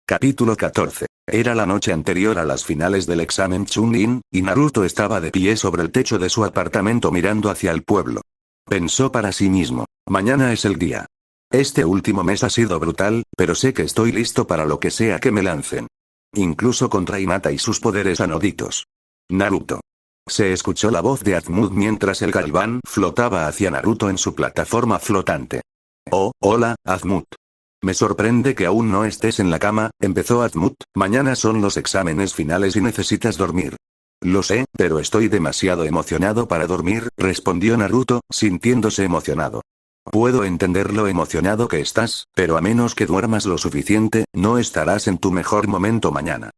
Capítulo 14. Era la noche anterior a las finales del examen Chunin, y Naruto estaba de pie sobre el techo de su apartamento mirando hacia el pueblo. Pensó para sí mismo, mañana es el día. Este último mes ha sido brutal, pero sé que estoy listo para lo que sea que me lancen. Incluso contra Hinata y sus poderes anoditos. Naruto. Se escuchó la voz de Azumud mientras el Galván flotaba hacia Naruto en su plataforma flotante. Oh, hola, Azumud. Me sorprende que aún no estés en la cama, empezó Azumud, mañana son los exámenes finales y necesitas dormir. Lo sé, pero estoy demasiado emocionado para dormir, respondió Naruto, sintiéndose emocionado. Puedo entender lo emocionado que estás, pero a menos que duermas lo suficiente, no estarás en tu mejor momento mañana.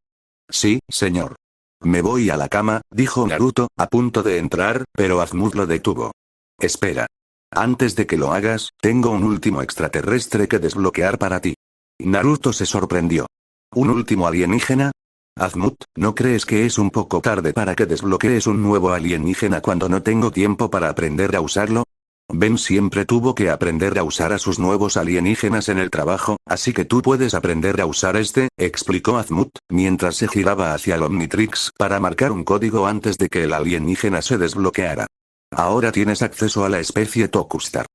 Sí, señor. Me voy a la cama, dijo Naruto, a punto de entrar, pero Azumud lo detuvo. Espera. Antes de que lo hagas, tengo un último extraterrestre que desbloquear para ti. Naruto se sorprendió. ¿Un último alienígena? Azumud, ¿no crees que es un poco tarde para que desbloquees un nuevo alienígena cuando no tengo tiempo para aprender a usarlo? Ben siempre tuvo que aprender a usar a sus nuevos alienígenas en el trabajo, así que tú puedes aprender a usar este, explicó Azumud, mientras se giraba hacia el Omnitrix para marcar un código antes de que el alienígena se desbloqueara. Ahora tienes acceso a la especie Tokustar.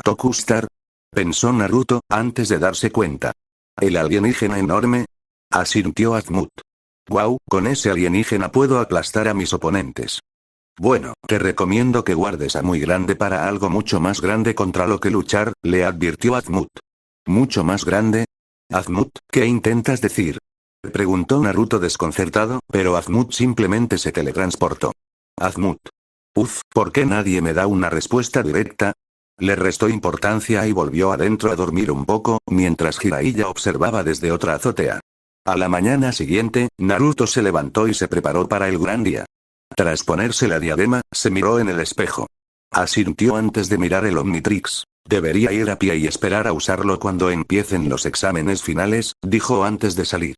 ¿Tokustar? Pensó Naruto, antes de darse cuenta. ¿El alienígena enorme? Asintió Azumud. Wow, con ese alienígena puedo aplastar a mis oponentes. Bueno, te recomiendo que guardes a muy grande para algo mucho más grande contra lo que luchar, le advirtió Azumud. ¿Mucho más grande? Azumud, ¿qué intentas decir? Preguntó Naruto desconcertado, pero Azumud simplemente se teletransportó. Azumud. ¿Por qué nadie me da una respuesta directa? Le restó importancia y volvió adentro a dormir un poco, mientras Jiraiya observaba desde otra azotea. A la mañana siguiente, Naruto se levantó y se preparó para el gran día. Tras ponerse la diadema, se miró en el espejo. Asintió antes de mirar el Omnitrix. Debería ir a pie y esperar a usarlo cuando empiecen los exámenes finales, dijo antes de salir.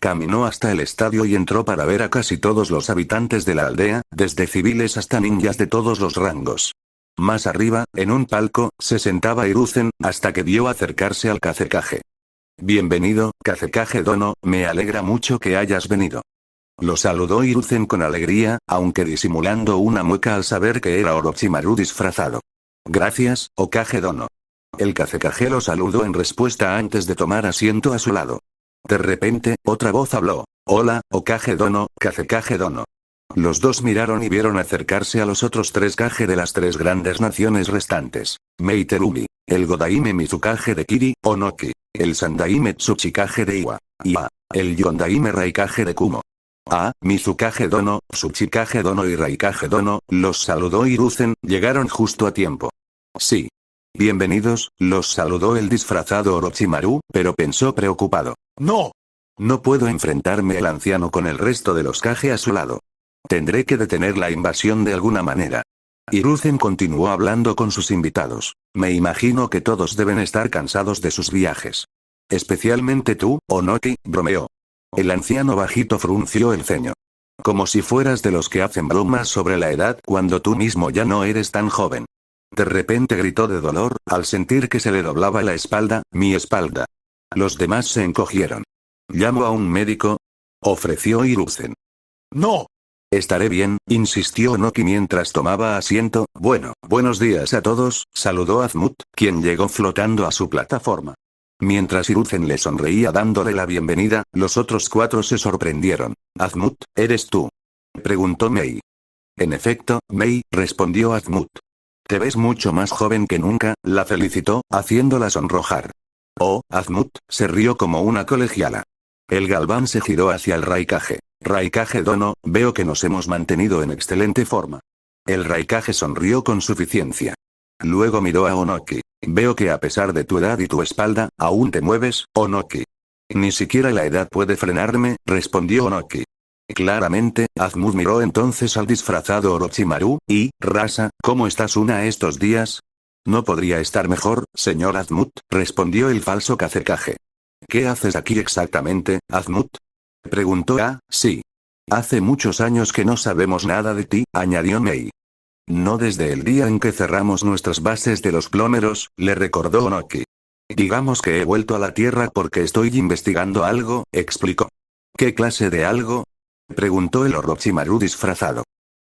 Caminó hasta el estadio y entró para ver a casi todos los habitantes de la aldea, desde civiles hasta ninjas de todos los rangos. Más arriba, en un palco, se sentaba Hiruzen, hasta que vio acercarse al Kazekage. Bienvenido, Kazekage Dono, me alegra mucho que hayas venido. Lo saludó Hiruzen con alegría, aunque disimulando una mueca al saber que era Orochimaru disfrazado. Gracias, Hokage Dono. El Kazekage lo saludó en respuesta antes de tomar asiento a su lado. De repente, otra voz habló. Hola, Hokage Dono, Kazekage Dono. Los dos miraron y vieron acercarse a los otros tres Kage de las tres grandes naciones restantes. Meiterumi, el Godaime Mizukage de Kiri, Onoki, el Sandaime Tsuchikage de Iwa, y el Yondaime Raikage de Kumo. Mizukage Dono, Tsuchikage Dono y Raikage Dono, los saludó Hiruzen, llegaron justo a tiempo. Sí. Bienvenidos, los saludó el disfrazado Orochimaru, pero pensó preocupado. ¡No! No puedo enfrentarme al anciano con el resto de los Kage a su lado. Tendré que detener la invasión de alguna manera. Hiruzen continuó hablando con sus invitados. Me imagino que todos deben estar cansados de sus viajes. Especialmente tú, Onoki, bromeó. El anciano bajito frunció el ceño. Como si fueras de los que hacen bromas sobre la edad cuando tú mismo ya no eres tan joven. De repente gritó de dolor, al sentir que se le doblaba la espalda, mi espalda. Los demás se encogieron. ¿Llamo a un médico? Ofreció Hiruzen. ¡No! Estaré bien, insistió Onoki mientras tomaba asiento. Bueno, buenos días a todos, saludó Azumud, quien llegó flotando a su plataforma. Mientras Hiruzen le sonreía dándole la bienvenida, los otros cuatro se sorprendieron. Azumud, ¿eres tú? Preguntó Mei. En efecto, Mei, respondió Azumud. Te ves mucho más joven que nunca, la felicitó, haciéndola sonrojar. Oh, Azumud, se rió como una colegiala. El Galván se giró hacia el Raikage. Raikage Dono, veo que nos hemos mantenido en excelente forma. El Raikage sonrió con suficiencia. Luego miró a Onoki. Veo que a pesar de tu edad y tu espalda, aún te mueves, Onoki. Ni siquiera la edad puede frenarme, respondió Onoki. Claramente, Azumud miró entonces al disfrazado Orochimaru, y, Rasa, ¿cómo estás estos días? No podría estar mejor, señor Azumud, respondió el falso Kazekage. ¿Qué haces aquí exactamente, Azumud? Preguntó sí. Hace muchos años que no sabemos nada de ti, añadió Mei. No desde el día en que cerramos nuestras bases de los plómeros, le recordó Onoki. Digamos que he vuelto a la Tierra porque estoy investigando algo, explicó. ¿Qué clase de algo? Preguntó el Orochimaru disfrazado.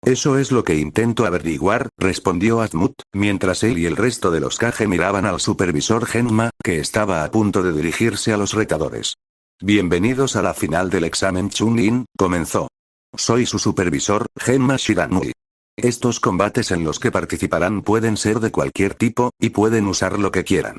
Eso es lo que intento averiguar, respondió Azumut, mientras él y el resto de los Kage miraban al supervisor Genma, que estaba a punto de dirigirse a los retadores. Bienvenidos a la final del examen Chunin, comenzó. Soy su supervisor, Genma Shiranui. Estos combates en los que participarán pueden ser de cualquier tipo, y pueden usar lo que quieran.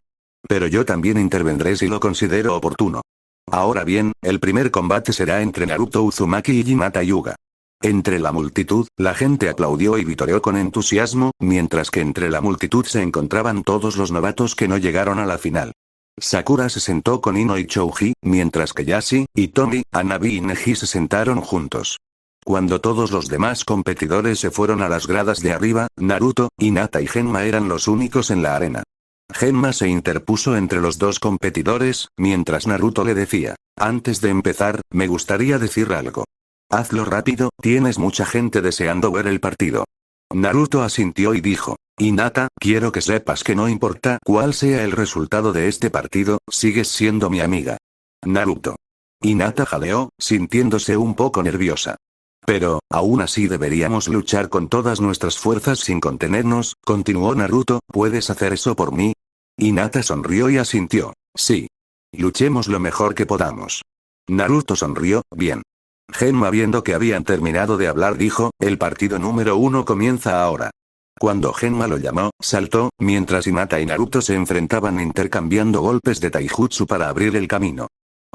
Pero yo también intervendré si lo considero oportuno. Ahora bien, el primer combate será entre Naruto Uzumaki y Hinata Hyuga. Entre la multitud, la gente aplaudió y vitoreó con entusiasmo, mientras que entre la multitud se encontraban todos los novatos que no llegaron a la final. Sakura se sentó con Ino y Chouji, mientras que Yashi, Hitomi, Hanabi y Neji se sentaron juntos. Cuando todos los demás competidores se fueron a las gradas de arriba, Naruto, Hinata y Genma eran los únicos en la arena. Genma se interpuso entre los dos competidores, mientras Naruto le decía, antes de empezar, me gustaría decir algo. Hazlo rápido, tienes mucha gente deseando ver el partido. Naruto asintió y dijo, Hinata, quiero que sepas que no importa cuál sea el resultado de este partido, sigues siendo mi amiga. Naruto. Hinata jadeó, sintiéndose un poco nerviosa. Pero, aún así deberíamos luchar con todas nuestras fuerzas sin contenernos, continuó Naruto, ¿puedes hacer eso por mí? Hinata sonrió y asintió. Sí. Luchemos lo mejor que podamos. Naruto sonrió, bien. Genma, viendo que habían terminado de hablar, dijo, el partido número 1 comienza ahora. Cuando Genma lo llamó, saltó, mientras Hinata y Naruto se enfrentaban intercambiando golpes de taijutsu para abrir el camino.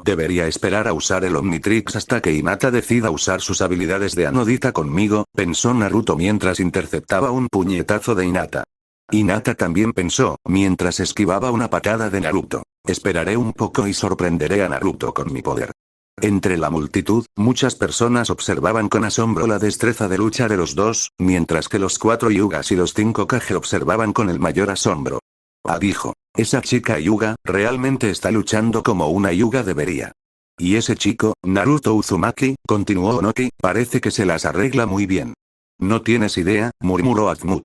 Debería esperar a usar el Omnitrix hasta que Hinata decida usar sus habilidades de Anodita conmigo, pensó Naruto mientras interceptaba un puñetazo de Hinata. Hinata también pensó, mientras esquivaba una patada de Naruto. Esperaré un poco y sorprenderé a Naruto con mi poder. Entre la multitud, muchas personas observaban con asombro la destreza de lucha de los dos, mientras que los 4 Hyugas y los 5 Kage observaban con el mayor asombro. Dijo. Esa chica Hyuga, realmente está luchando como una Hyuga debería. Y ese chico, Naruto Uzumaki, continuó Onoki, parece que se las arregla muy bien. No tienes idea, murmuró Azumut.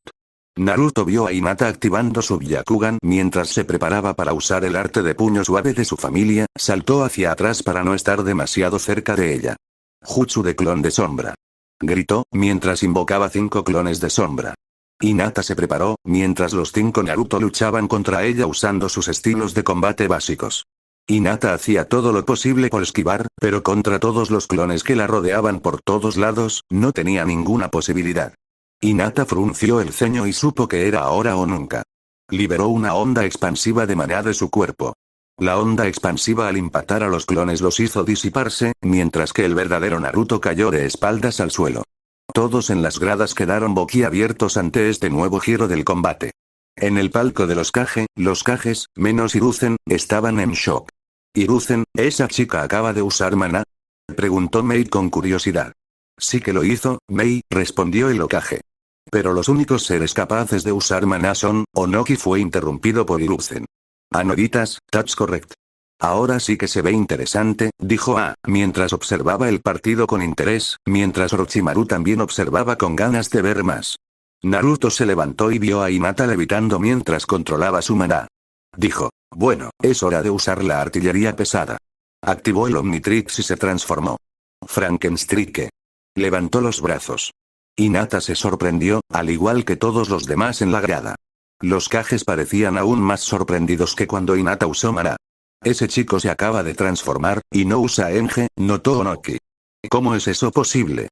Naruto vio a Hinata activando su Byakugan mientras se preparaba para usar el arte de puño suave de su familia, saltó hacia atrás para no estar demasiado cerca de ella. Jutsu de clon de sombra. Gritó, mientras invocaba 5 clones de sombra. Hinata se preparó, mientras los 5 Naruto luchaban contra ella usando sus estilos de combate básicos. Hinata hacía todo lo posible por esquivar, pero contra todos los clones que la rodeaban por todos lados, no tenía ninguna posibilidad. Hinata frunció el ceño y supo que era ahora o nunca. Liberó una onda expansiva de maná de su cuerpo. La onda expansiva al impactar a los clones los hizo disiparse, mientras que el verdadero Naruto cayó de espaldas al suelo. Todos en las gradas quedaron boquiabiertos ante este nuevo giro del combate. En el palco de los Kages, menos Hiruzen, estaban en shock. ¿Hiruzen, esa chica acaba de usar maná? Preguntó Mei con curiosidad. Sí que lo hizo, Mei, respondió el Hokage. Pero los únicos seres capaces de usar maná son, Onoki fue interrumpido por Hiruzen. Anoditas, that's correct. Ahora sí que se ve interesante, dijo mientras observaba el partido con interés, mientras Orochimaru también observaba con ganas de ver más. Naruto se levantó y vio a Hinata levitando mientras controlaba su maná. Dijo, bueno, es hora de usar la artillería pesada. Activó el Omnitrix y se transformó. Frankenstrike. Levantó los brazos. Hinata se sorprendió, al igual que todos los demás en la grada. Los Kages parecían aún más sorprendidos que cuando Hinata usó maná. Ese chico se acaba de transformar, y no usa Enge, notó Onoki. ¿Cómo es eso posible?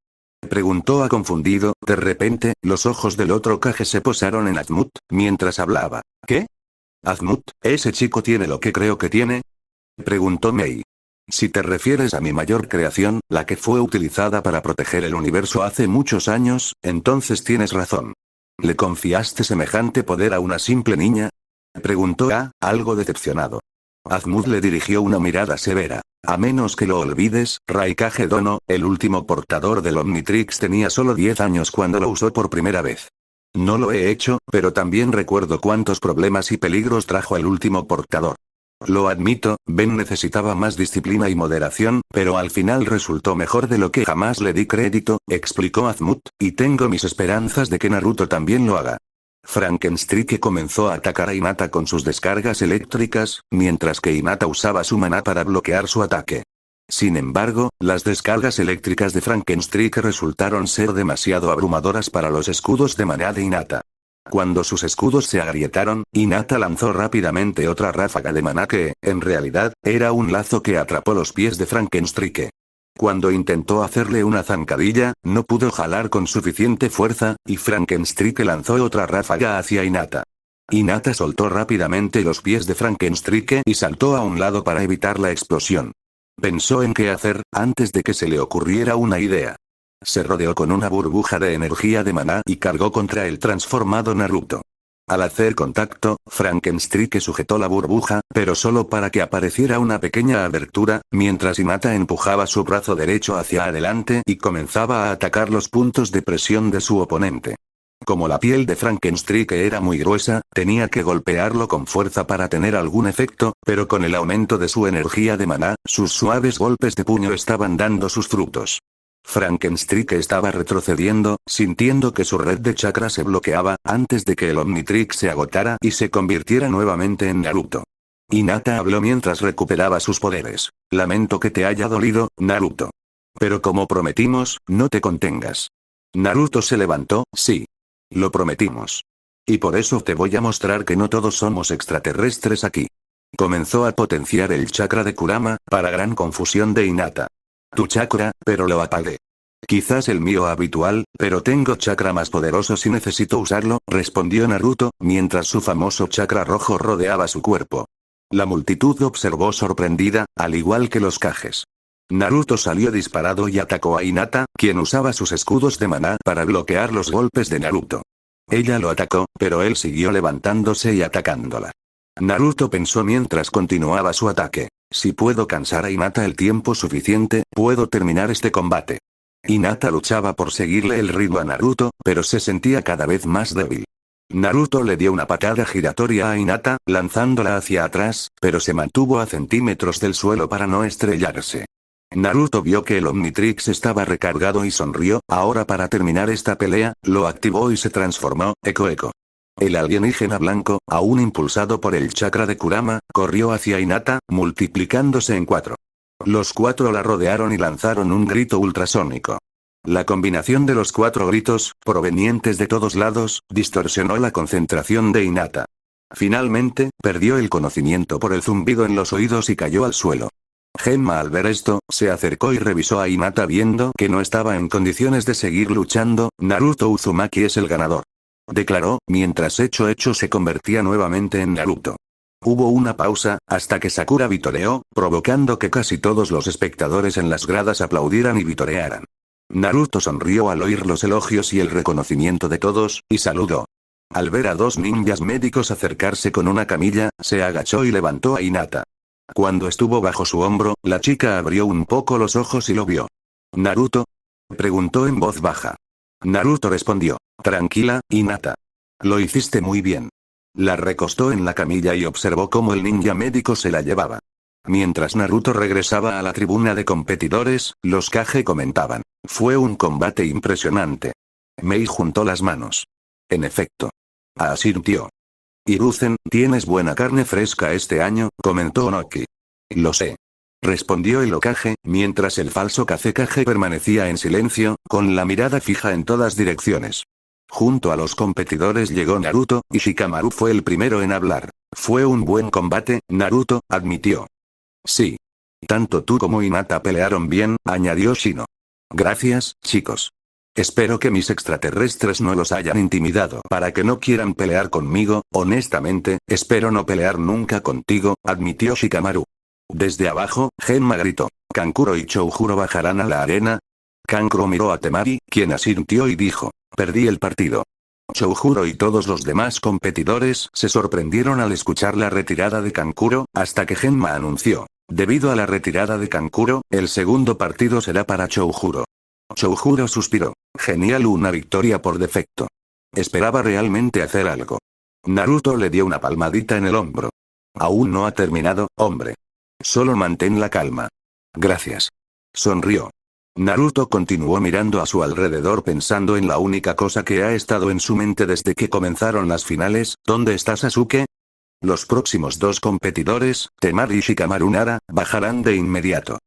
Preguntó confundido, de repente, los ojos del otro Kage se posaron en Azumut, mientras hablaba. ¿Qué? Azumut, ¿ese chico tiene lo que creo que tiene? Preguntó Mei. Si te refieres a mi mayor creación, la que fue utilizada para proteger el universo hace muchos años, entonces tienes razón. ¿Le confiaste semejante poder a una simple niña? Preguntó algo decepcionado. Azumut le dirigió una mirada severa. A menos que lo olvides, Raikage Dono, el último portador del Omnitrix tenía solo 10 años cuando lo usó por primera vez. No lo he hecho, pero también recuerdo cuántos problemas y peligros trajo el último portador. Lo admito, Ben necesitaba más disciplina y moderación, pero al final resultó mejor de lo que jamás le di crédito, explicó Azumut, y tengo mis esperanzas de que Naruto también lo haga. Frankenstreak comenzó a atacar a Hinata con sus descargas eléctricas, mientras que Hinata usaba su maná para bloquear su ataque. Sin embargo, las descargas eléctricas de Frankenstreak resultaron ser demasiado abrumadoras para los escudos de maná de Hinata. Cuando sus escudos se agrietaron, Hinata lanzó rápidamente otra ráfaga de maná que, en realidad, era un lazo que atrapó los pies de Frankenstreak. Cuando intentó hacerle una zancadilla, no pudo jalar con suficiente fuerza, y Frankenstreak lanzó otra ráfaga hacia Hinata. Hinata soltó rápidamente los pies de Frankenstreak y saltó a un lado para evitar la explosión. Pensó en qué hacer, antes de que se le ocurriera una idea. Se rodeó con una burbuja de energía de maná y cargó contra el transformado Naruto. Al hacer contacto, Frankenstreak sujetó la burbuja, pero solo para que apareciera una pequeña abertura, mientras Hinata empujaba su brazo derecho hacia adelante y comenzaba a atacar los puntos de presión de su oponente. Como la piel de Frankenstreak era muy gruesa, tenía que golpearlo con fuerza para tener algún efecto, pero con el aumento de su energía de maná, sus suaves golpes de puño estaban dando sus frutos. Frankenstreak estaba retrocediendo, sintiendo que su red de chakra se bloqueaba, antes de que el Omnitrix se agotara y se convirtiera nuevamente en Naruto. Hinata habló mientras recuperaba sus poderes. Lamento que te haya dolido, Naruto. Pero como prometimos, no te contengas. Naruto se levantó, sí. Lo prometimos. Y por eso te voy a mostrar que no todos somos extraterrestres aquí. Comenzó a potenciar el chakra de Kurama, para gran confusión de Hinata. Tu chakra, pero lo apagué. Quizás el mío habitual, pero tengo chakra más poderoso si necesito usarlo, respondió Naruto, mientras su famoso chakra rojo rodeaba su cuerpo. La multitud observó sorprendida, al igual que los Kages. Naruto salió disparado y atacó a Hinata, quien usaba sus escudos de maná para bloquear los golpes de Naruto. Ella lo atacó, pero él siguió levantándose y atacándola. Naruto pensó mientras continuaba su ataque. Si puedo cansar a Hinata el tiempo suficiente, puedo terminar este combate. Hinata luchaba por seguirle el ritmo a Naruto, pero se sentía cada vez más débil. Naruto le dio una patada giratoria a Hinata, lanzándola hacia atrás, pero se mantuvo a centímetros del suelo para no estrellarse. Naruto vio que el Omnitrix estaba recargado y sonrió. Ahora para terminar esta pelea, lo activó y se transformó, Eco. El alienígena blanco, aún impulsado por el chakra de Kurama, corrió hacia Hinata, multiplicándose en 4. Los 4 la rodearon y lanzaron un grito ultrasónico. La combinación de los 4 gritos, provenientes de todos lados, distorsionó la concentración de Hinata. Finalmente, perdió el conocimiento por el zumbido en los oídos y cayó al suelo. Genma al ver esto, se acercó y revisó a Hinata viendo que no estaba en condiciones de seguir luchando. Naruto Uzumaki es el ganador. Declaró, mientras Hecho se convertía nuevamente en Naruto. Hubo una pausa, hasta que Sakura vitoreó, provocando que casi todos los espectadores en las gradas aplaudieran y vitorearan. Naruto sonrió al oír los elogios y el reconocimiento de todos, y saludó. Al ver a 2 ninjas médicos acercarse con una camilla, se agachó y levantó a Hinata. Cuando estuvo bajo su hombro, la chica abrió un poco los ojos y lo vio. ¿Naruto?, preguntó en voz baja. Naruto respondió. Tranquila, Hinata. Lo hiciste muy bien. La recostó en la camilla y observó cómo el ninja médico se la llevaba. Mientras Naruto regresaba a la tribuna de competidores, los Kage comentaban. Fue un combate impresionante. Mei juntó las manos. En efecto. Asintió. Hiruzen, tienes buena carne fresca este año, comentó Onoki. Lo sé. Respondió el Hokage, mientras el falso Kazekage permanecía en silencio, con la mirada fija en todas direcciones. Junto a los competidores llegó Naruto, y Shikamaru fue el primero en hablar. Fue un buen combate, Naruto, admitió. Sí. Tanto tú como Hinata pelearon bien, añadió Shino. Gracias, chicos. Espero que mis extraterrestres no los hayan intimidado para que no quieran pelear conmigo. Honestamente, espero no pelear nunca contigo, admitió Shikamaru. Desde abajo, Genma gritó. ¿Kankuro y Choujuro bajarán a la arena? Kankuro miró a Temari, quien asintió y dijo. Perdí el partido. Choujuro y todos los demás competidores se sorprendieron al escuchar la retirada de Kankuro, hasta que Genma anunció. Debido a la retirada de Kankuro, el segundo partido será para Choujuro. Choujuro suspiró. Genial, una victoria por defecto. Esperaba realmente hacer algo. Naruto le dio una palmadita en el hombro. Aún no ha terminado, hombre. Solo mantén la calma. Gracias. Sonrió. Naruto continuó mirando a su alrededor pensando en la única cosa que ha estado en su mente desde que comenzaron las finales. ¿Dónde está Sasuke? Los próximos dos competidores, Temari y Shikamaru Nara, bajarán de inmediato.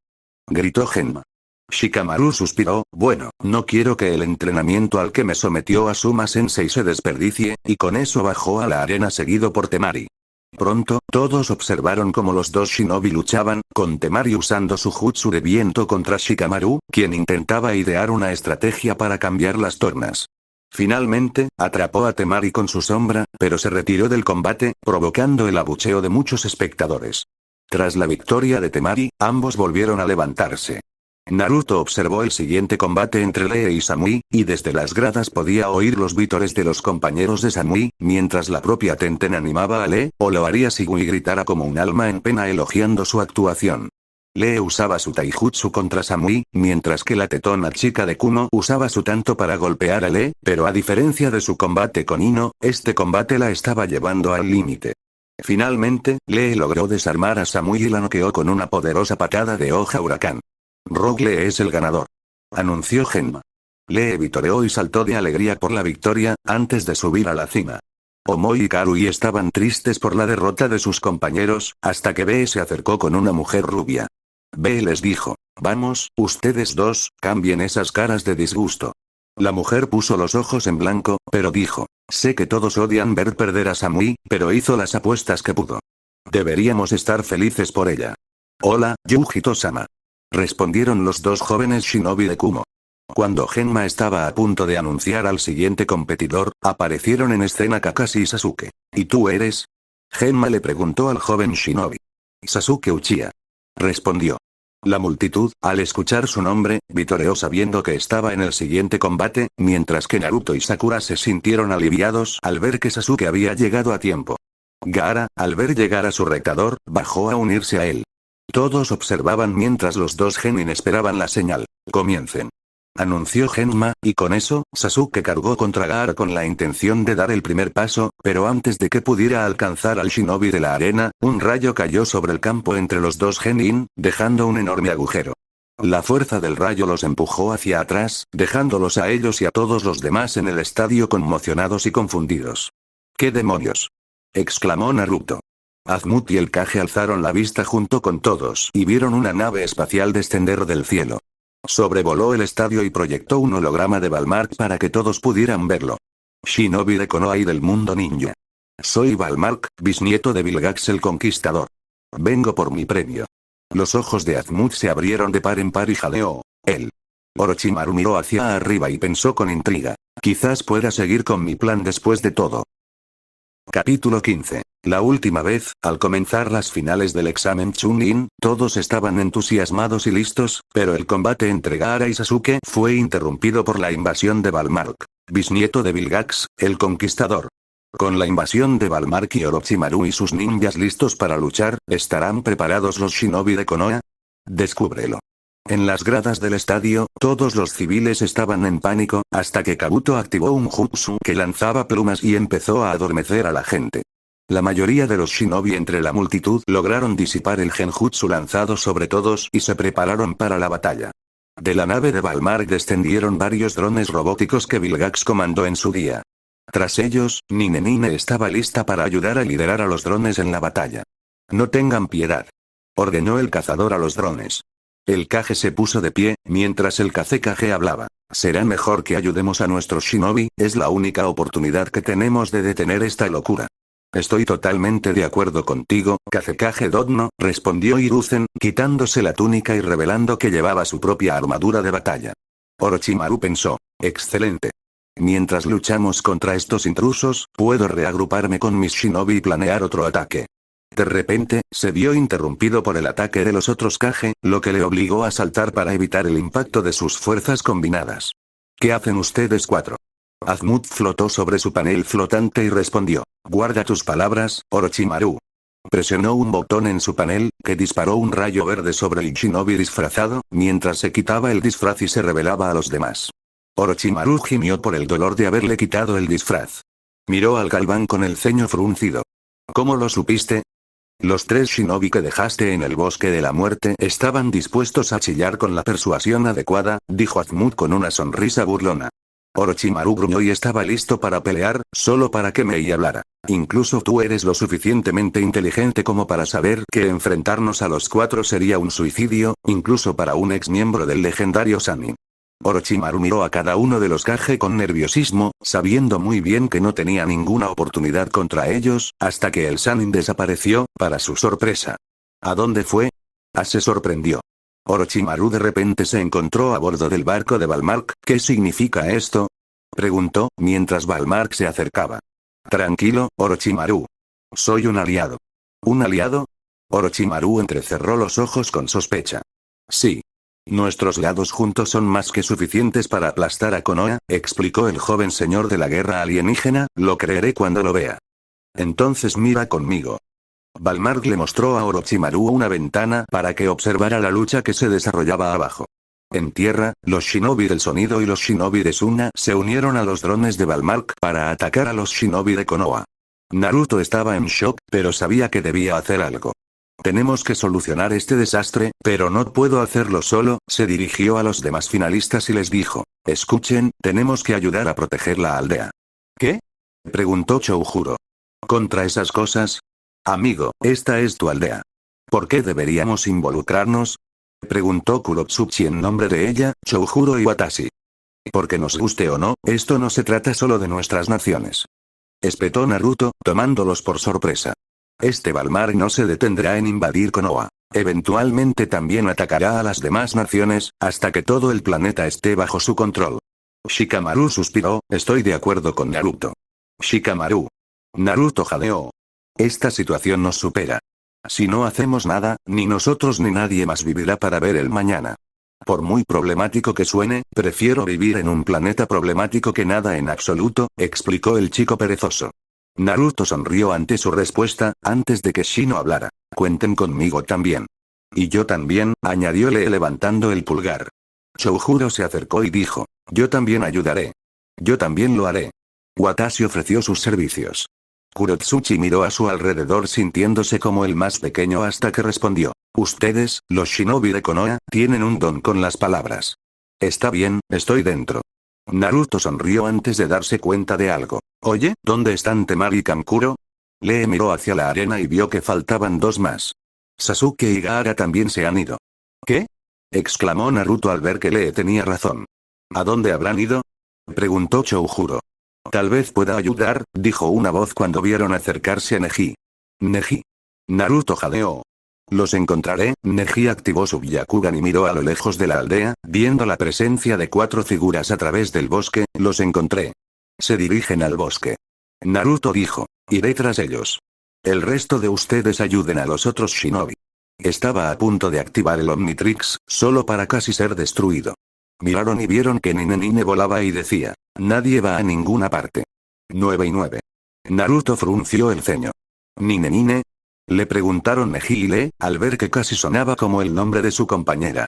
Gritó Genma. Shikamaru suspiró, bueno, no quiero que el entrenamiento al que me sometió Asuma Sensei se desperdicie, y con eso bajó a la arena seguido por Temari. Pronto, todos observaron cómo los dos shinobi luchaban, con Temari usando su jutsu de viento contra Shikamaru, quien intentaba idear una estrategia para cambiar las tornas. Finalmente, atrapó a Temari con su sombra, pero se retiró del combate, provocando el abucheo de muchos espectadores. Tras la victoria de Temari, ambos volvieron a levantarse. Naruto observó el siguiente combate entre Lee y Samui, y desde las gradas podía oír los vítores de los compañeros de Samui, mientras la propia Tenten animaba a Lee, o lo haría si Gui gritara como un alma en pena elogiando su actuación. Lee usaba su taijutsu contra Samui, mientras que la tetona chica de Kumo usaba su tanto para golpear a Lee, pero a diferencia de su combate con Ino, este combate la estaba llevando al límite. Finalmente, Lee logró desarmar a Samui y la noqueó con una poderosa patada de hoja huracán. Rogue Lee es el ganador, anunció Genma. Lee vitoreó y saltó de alegría por la victoria, antes de subir a la cima. Omoi y Karui estaban tristes por la derrota de sus compañeros, hasta que Bee se acercó con una mujer rubia. Bee les dijo, vamos, ustedes dos, cambien esas caras de disgusto. La mujer puso los ojos en blanco, pero dijo, sé que todos odian ver perder a Samui, pero hizo las apuestas que pudo. Deberíamos estar felices por ella. Hola, Yujito-sama. Respondieron los dos jóvenes shinobi de Kumo. Cuando Genma estaba a punto de anunciar al siguiente competidor, aparecieron en escena Kakashi y Sasuke. ¿Y tú eres? Genma le preguntó al joven shinobi. Sasuke Uchiha. Respondió. La multitud, al escuchar su nombre, vitoreó sabiendo que estaba en el siguiente combate, mientras que Naruto y Sakura se sintieron aliviados al ver que Sasuke había llegado a tiempo. Gaara, al ver llegar a su retador, bajó a unirse a él. Todos observaban mientras los dos genin esperaban la señal. Comiencen. Anunció Genma, y con eso, Sasuke cargó contra Gaara con la intención de dar el primer paso, pero antes de que pudiera alcanzar al shinobi de la arena, un rayo cayó sobre el campo entre los dos genin, dejando un enorme agujero. La fuerza del rayo los empujó hacia atrás, dejándolos a ellos y a todos los demás en el estadio conmocionados y confundidos. ¿Qué demonios? Exclamó Naruto. Azumut y el Kage alzaron la vista junto con todos y vieron una nave espacial descender del cielo. Sobrevoló el estadio y proyectó un holograma de Balmark para que todos pudieran verlo. Shinobi de Konoha y del mundo ninja. Soy Balmark, bisnieto de Vilgax el Conquistador. Vengo por mi premio. Los ojos de Azumut se abrieron de par en par y jadeó. Él. Orochimaru miró hacia arriba y pensó con intriga. Quizás pueda seguir con mi plan después de todo. Capítulo 15. La última vez, al comenzar las finales del examen Chunin, todos estaban entusiasmados y listos, pero el combate entre Gaara y Sasuke fue interrumpido por la invasión de Balmark, bisnieto de Vilgax, el Conquistador. Con la invasión de Balmark y Orochimaru y sus ninjas listos para luchar, ¿estarán preparados los shinobi de Konoha? Descúbrelo. En las gradas del estadio, todos los civiles estaban en pánico, hasta que Kabuto activó un jutsu que lanzaba plumas y empezó a adormecer a la gente. La mayoría de los shinobi entre la multitud lograron disipar el genjutsu lanzado sobre todos y se prepararon para la batalla. De la nave de Balmark descendieron varios drones robóticos que Vilgax comandó en su día. Tras ellos, Nine estaba lista para ayudar a liderar a los drones en la batalla. No tengan piedad. Ordenó el cazador a los drones. El Kage se puso de pie, mientras el Kazekage hablaba. Será mejor que ayudemos a nuestros shinobi, es la única oportunidad que tenemos de detener esta locura. Estoy totalmente de acuerdo contigo, Kazekage Dodno, respondió Hiruzen, quitándose la túnica y revelando que llevaba su propia armadura de batalla. Orochimaru pensó. Excelente. Mientras luchamos contra estos intrusos, puedo reagruparme con mis shinobi y planear otro ataque. De repente, se vio interrumpido por el ataque de los otros Kage, lo que le obligó a saltar para evitar el impacto de sus fuerzas combinadas. ¿Qué hacen ustedes cuatro? Azumut flotó sobre su panel flotante y respondió. Guarda tus palabras, Orochimaru. Presionó un botón en su panel, que disparó un rayo verde sobre el shinobi disfrazado, mientras se quitaba el disfraz y se revelaba a los demás. Orochimaru gimió por el dolor de haberle quitado el disfraz. Miró al Galván con el ceño fruncido. ¿Cómo lo supiste? Los 3 shinobi que dejaste en el bosque de la muerte estaban dispuestos a chillar con la persuasión adecuada, dijo Azumut con una sonrisa burlona. Orochimaru gruñó y estaba listo para pelear, solo para que Mei hablara. Incluso tú eres lo suficientemente inteligente como para saber que enfrentarnos a los 4 sería un suicidio, incluso para un ex miembro del legendario Sannin. Orochimaru miró a cada uno de los Kage con nerviosismo, sabiendo muy bien que no tenía ninguna oportunidad contra ellos, hasta que el Sannin desapareció, para su sorpresa. ¿A dónde fue? Se sorprendió. Orochimaru de repente se encontró a bordo del barco de Balmark. ¿Qué significa esto? Preguntó, mientras Balmark se acercaba. Tranquilo, Orochimaru. Soy un aliado. ¿Un aliado? Orochimaru entrecerró los ojos con sospecha. Sí. Nuestros lados juntos son más que suficientes para aplastar a Konoha, explicó el joven señor de la guerra alienígena, lo creeré cuando lo vea. Entonces mira conmigo. Balmark le mostró a Orochimaru una ventana para que observara la lucha que se desarrollaba abajo. En tierra, los shinobi del sonido y los shinobi de Suna se unieron a los drones de Balmark para atacar a los shinobi de Konoha. Naruto estaba en shock, pero sabía que debía hacer algo. Tenemos que solucionar este desastre, pero no puedo hacerlo solo, se dirigió a los demás finalistas y les dijo. Escuchen, tenemos que ayudar a proteger la aldea. ¿Qué? Preguntó Choujuro. ¿Contra esas cosas? Amigo, esta es tu aldea. ¿Por qué deberíamos involucrarnos? Preguntó Kurotsuchi en nombre de ella, Choujuro y Watashi. Porque nos guste o no, esto no se trata solo de nuestras naciones. Espetó Naruto, tomándolos por sorpresa. Este Balmark no se detendrá en invadir Konoha. Eventualmente también atacará a las demás naciones, hasta que todo el planeta esté bajo su control. Shikamaru suspiró, estoy de acuerdo con Naruto. Shikamaru. Naruto jadeó. Esta situación nos supera. Si no hacemos nada, ni nosotros ni nadie más vivirá para ver el mañana. Por muy problemático que suene, prefiero vivir en un planeta problemático que nada en absoluto, explicó el chico perezoso. Naruto sonrió ante su respuesta, antes de que Shino hablara. Cuenten conmigo también. Y yo también, añadió Lee levantando el pulgar. Choujuro se acercó y dijo. Yo también ayudaré. Yo también lo haré. Watashi ofreció sus servicios. Kurotsuchi miró a su alrededor sintiéndose como el más pequeño hasta que respondió. Ustedes, los shinobi de Konoha, tienen un don con las palabras. Está bien, estoy dentro. Naruto sonrió antes de darse cuenta de algo. Oye, ¿dónde están Temari y Kankuro? Lee miró hacia la arena y vio que faltaban 2 más. Sasuke y Gaara también se han ido. ¿Qué? Exclamó Naruto al ver que Lee tenía razón. ¿A dónde habrán ido? Preguntó Choujuro. Tal vez pueda ayudar, dijo una voz cuando vieron acercarse a Neji. Neji. Naruto jadeó. Los encontraré. Neji activó su Byakugan y miró a lo lejos de la aldea, viendo la presencia de 4 figuras a través del bosque. Los encontré. Se dirigen al bosque. Naruto dijo. Iré tras ellos. El resto de ustedes ayuden a los otros shinobi. Estaba a punto de activar el Omnitrix, solo para casi ser destruido. Miraron y vieron que Nine volaba y decía. Nadie va a ninguna parte. 9 y 9. Naruto frunció el ceño. ¿Nine? Le preguntaron Neji y Lee, al ver que casi sonaba como el nombre de su compañera.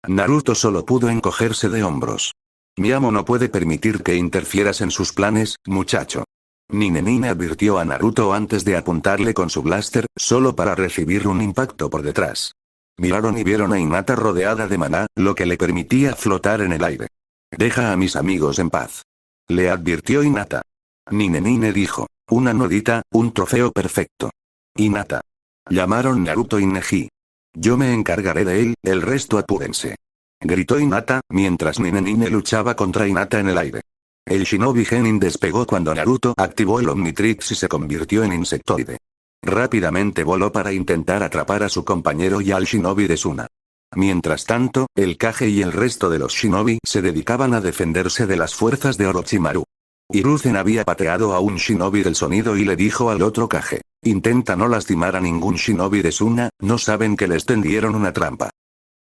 Naruto solo pudo encogerse de hombros. Mi amo no puede permitir que interfieras en sus planes, muchacho. Nine advirtió a Naruto antes de apuntarle con su blaster, solo para recibir un impacto por detrás. Miraron y vieron a Hinata rodeada de maná, lo que le permitía flotar en el aire. Deja a mis amigos en paz. Le advirtió Hinata. Nine dijo. Una nodita, un trofeo perfecto. Hinata. Llamaron Naruto y Neji. Yo me encargaré de él, el resto apúrense. Gritó Hinata, mientras Nine luchaba contra Hinata en el aire. El shinobi Genin despegó cuando Naruto activó el Omnitrix y se convirtió en insectoide. Rápidamente voló para intentar atrapar a su compañero y al shinobi de Suna. Mientras tanto, el Kage y el resto de los shinobi se dedicaban a defenderse de las fuerzas de Orochimaru. Hiruzen había pateado a un shinobi del sonido y le dijo al otro Kage. Intenta no lastimar a ningún shinobi de Suna, no saben que les tendieron una trampa.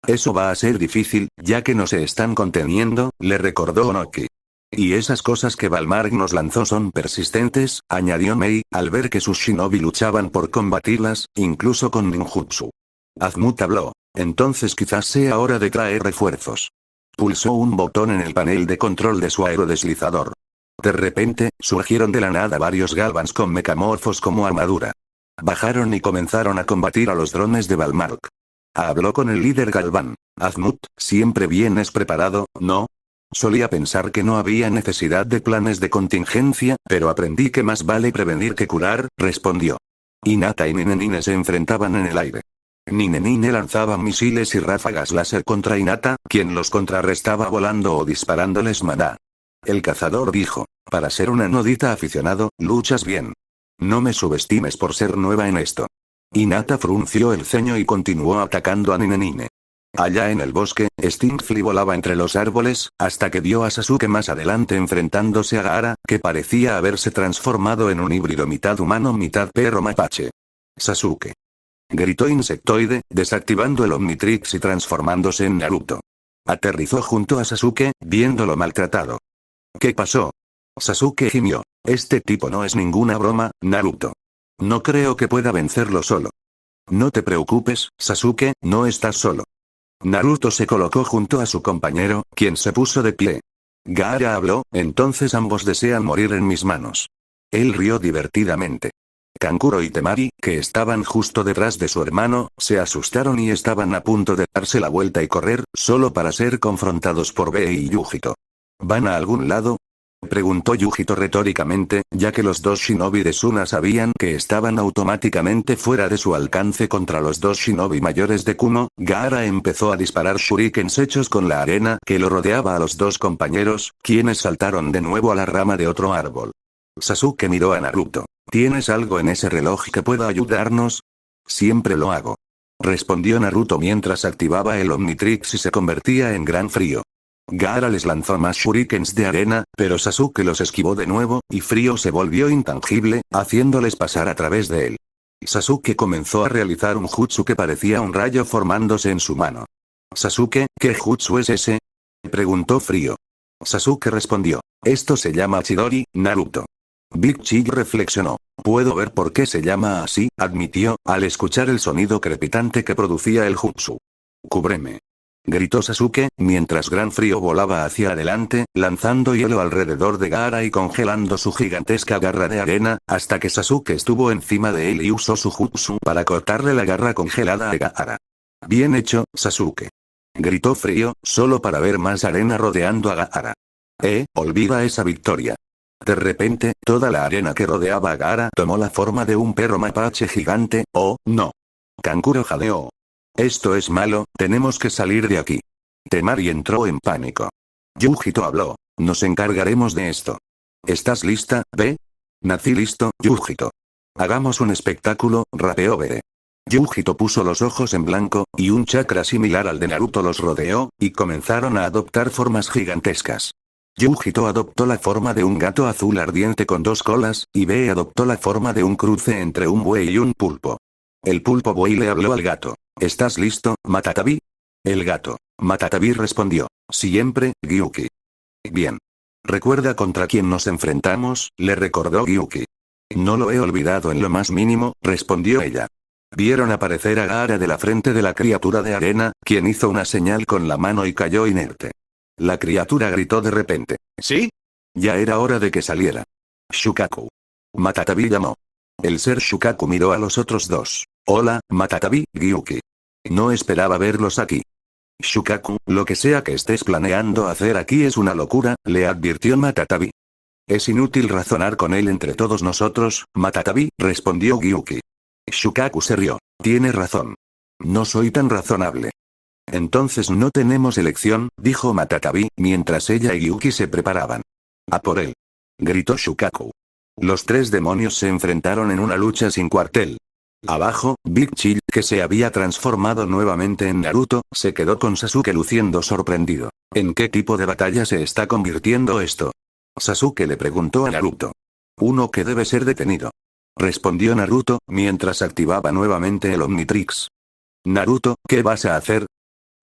Eso va a ser difícil, ya que no se están conteniendo, le recordó Onoki. Y esas cosas que Balmark nos lanzó son persistentes, añadió Mei, al ver que sus shinobi luchaban por combatirlas, incluso con ninjutsu. Azumut habló. Entonces quizás sea hora de traer refuerzos. Pulsó un botón en el panel de control de su aerodeslizador. De repente, surgieron de la nada varios Galvans con mecamorfos como armadura. Bajaron y comenzaron a combatir a los drones de Balmark. Habló con el líder Galvan. Azmut, siempre vienes preparado, ¿no? Solía pensar que no había necesidad de planes de contingencia, pero aprendí que más vale prevenir que curar, respondió. Hinata y Ninenine se enfrentaban en el aire. Ninenine lanzaba misiles y ráfagas láser contra Hinata, quien los contrarrestaba volando o disparándoles maná. El cazador dijo, para ser una nodita aficionado, luchas bien. No me subestimes por ser nueva en esto. Hinata frunció el ceño y continuó atacando a Ninenine. Allá en el bosque, Stingfly volaba entre los árboles, hasta que vio a Sasuke más adelante enfrentándose a Gaara, que parecía haberse transformado en un híbrido mitad humano mitad perro mapache. Sasuke. Gritó Insectoide, desactivando el Omnitrix y transformándose en Naruto. Aterrizó junto a Sasuke, viéndolo maltratado. ¿Qué pasó? Sasuke gimió. Este tipo no es ninguna broma, Naruto. No creo que pueda vencerlo solo. No te preocupes, Sasuke, no estás solo. Naruto se colocó junto a su compañero, quien se puso de pie. Gaara habló, entonces ambos desean morir en mis manos. Él rió divertidamente. Kankuro y Temari, que estaban justo detrás de su hermano, se asustaron y estaban a punto de darse la vuelta y correr, solo para ser confrontados por Bee y Yujito. ¿Van a algún lado? Preguntó Yujito retóricamente, ya que los dos shinobi de Suna sabían que estaban automáticamente fuera de su alcance contra los dos shinobi mayores de Kumo. Gaara empezó a disparar shurikens hechos con la arena que lo rodeaba a los dos compañeros, quienes saltaron de nuevo a la rama de otro árbol. Sasuke miró a Naruto. ¿Tienes algo en ese reloj que pueda ayudarnos? Siempre lo hago. Respondió Naruto mientras activaba el Omnitrix y se convertía en gran frío. Gaara les lanzó más shurikens de arena, pero Sasuke los esquivó de nuevo, y Frío se volvió intangible, haciéndoles pasar a través de él. Sasuke comenzó a realizar un jutsu que parecía un rayo formándose en su mano. Sasuke, ¿qué jutsu es ese? Preguntó Frío. Sasuke respondió. Esto se llama Chidori, Naruto. Big Chill reflexionó. Puedo ver por qué se llama así, admitió, al escuchar el sonido crepitante que producía el jutsu. Cúbreme. Gritó Sasuke, mientras Gran Frío volaba hacia adelante, lanzando hielo alrededor de Gaara y congelando su gigantesca garra de arena, hasta que Sasuke estuvo encima de él y usó su jutsu para cortarle la garra congelada a Gaara. Bien hecho, Sasuke. Gritó Frío, solo para ver más arena rodeando a Gaara. Olvida esa victoria. De repente, toda la arena que rodeaba a Gaara tomó la forma de un perro mapache gigante. ¡Oh, no! Kankuro jadeó. Esto es malo, tenemos que salir de aquí. Temari entró en pánico. Yujito habló. Nos encargaremos de esto. ¿Estás lista, Be? Nací listo, Yujito. Hagamos un espectáculo, rapeó Bee. Yujito puso los ojos en blanco, y un chakra similar al de Naruto los rodeó, y comenzaron a adoptar formas gigantescas. Yujito adoptó la forma de un gato azul ardiente con dos colas, y Bee adoptó la forma de un cruce entre un buey y un pulpo. El pulpo buey le habló al gato. ¿Estás listo, Matatabi? El gato. Matatabi respondió. Siempre, Gyuki. Bien. ¿Recuerda contra quién nos enfrentamos? Le recordó Gyuki. No lo he olvidado en lo más mínimo, respondió ella. Vieron aparecer a Gaara de la frente de la criatura de arena, quien hizo una señal con la mano y cayó inerte. La criatura gritó de repente. ¿Sí? Ya era hora de que saliera. Shukaku. Matatabi llamó. El ser Shukaku miró a los otros dos. Hola, Matatabi, Gyuki. No esperaba verlos aquí. Shukaku, lo que sea que estés planeando hacer aquí es una locura, le advirtió Matatabi. Es inútil razonar con él entre todos nosotros, Matatabi, respondió Gyuki. Shukaku se rió. Tiene razón. No soy tan razonable. Entonces no tenemos elección, dijo Matatabi, mientras ella y Gyuki se preparaban. A por él. Gritó Shukaku. Los tres demonios se enfrentaron en una lucha sin cuartel. Abajo, Big Chill, que se había transformado nuevamente en Naruto, se quedó con Sasuke luciendo sorprendido. ¿En qué tipo de batalla se está convirtiendo esto? Sasuke le preguntó a Naruto. Uno que debe ser detenido. Respondió Naruto, mientras activaba nuevamente el Omnitrix. Naruto, ¿qué vas a hacer?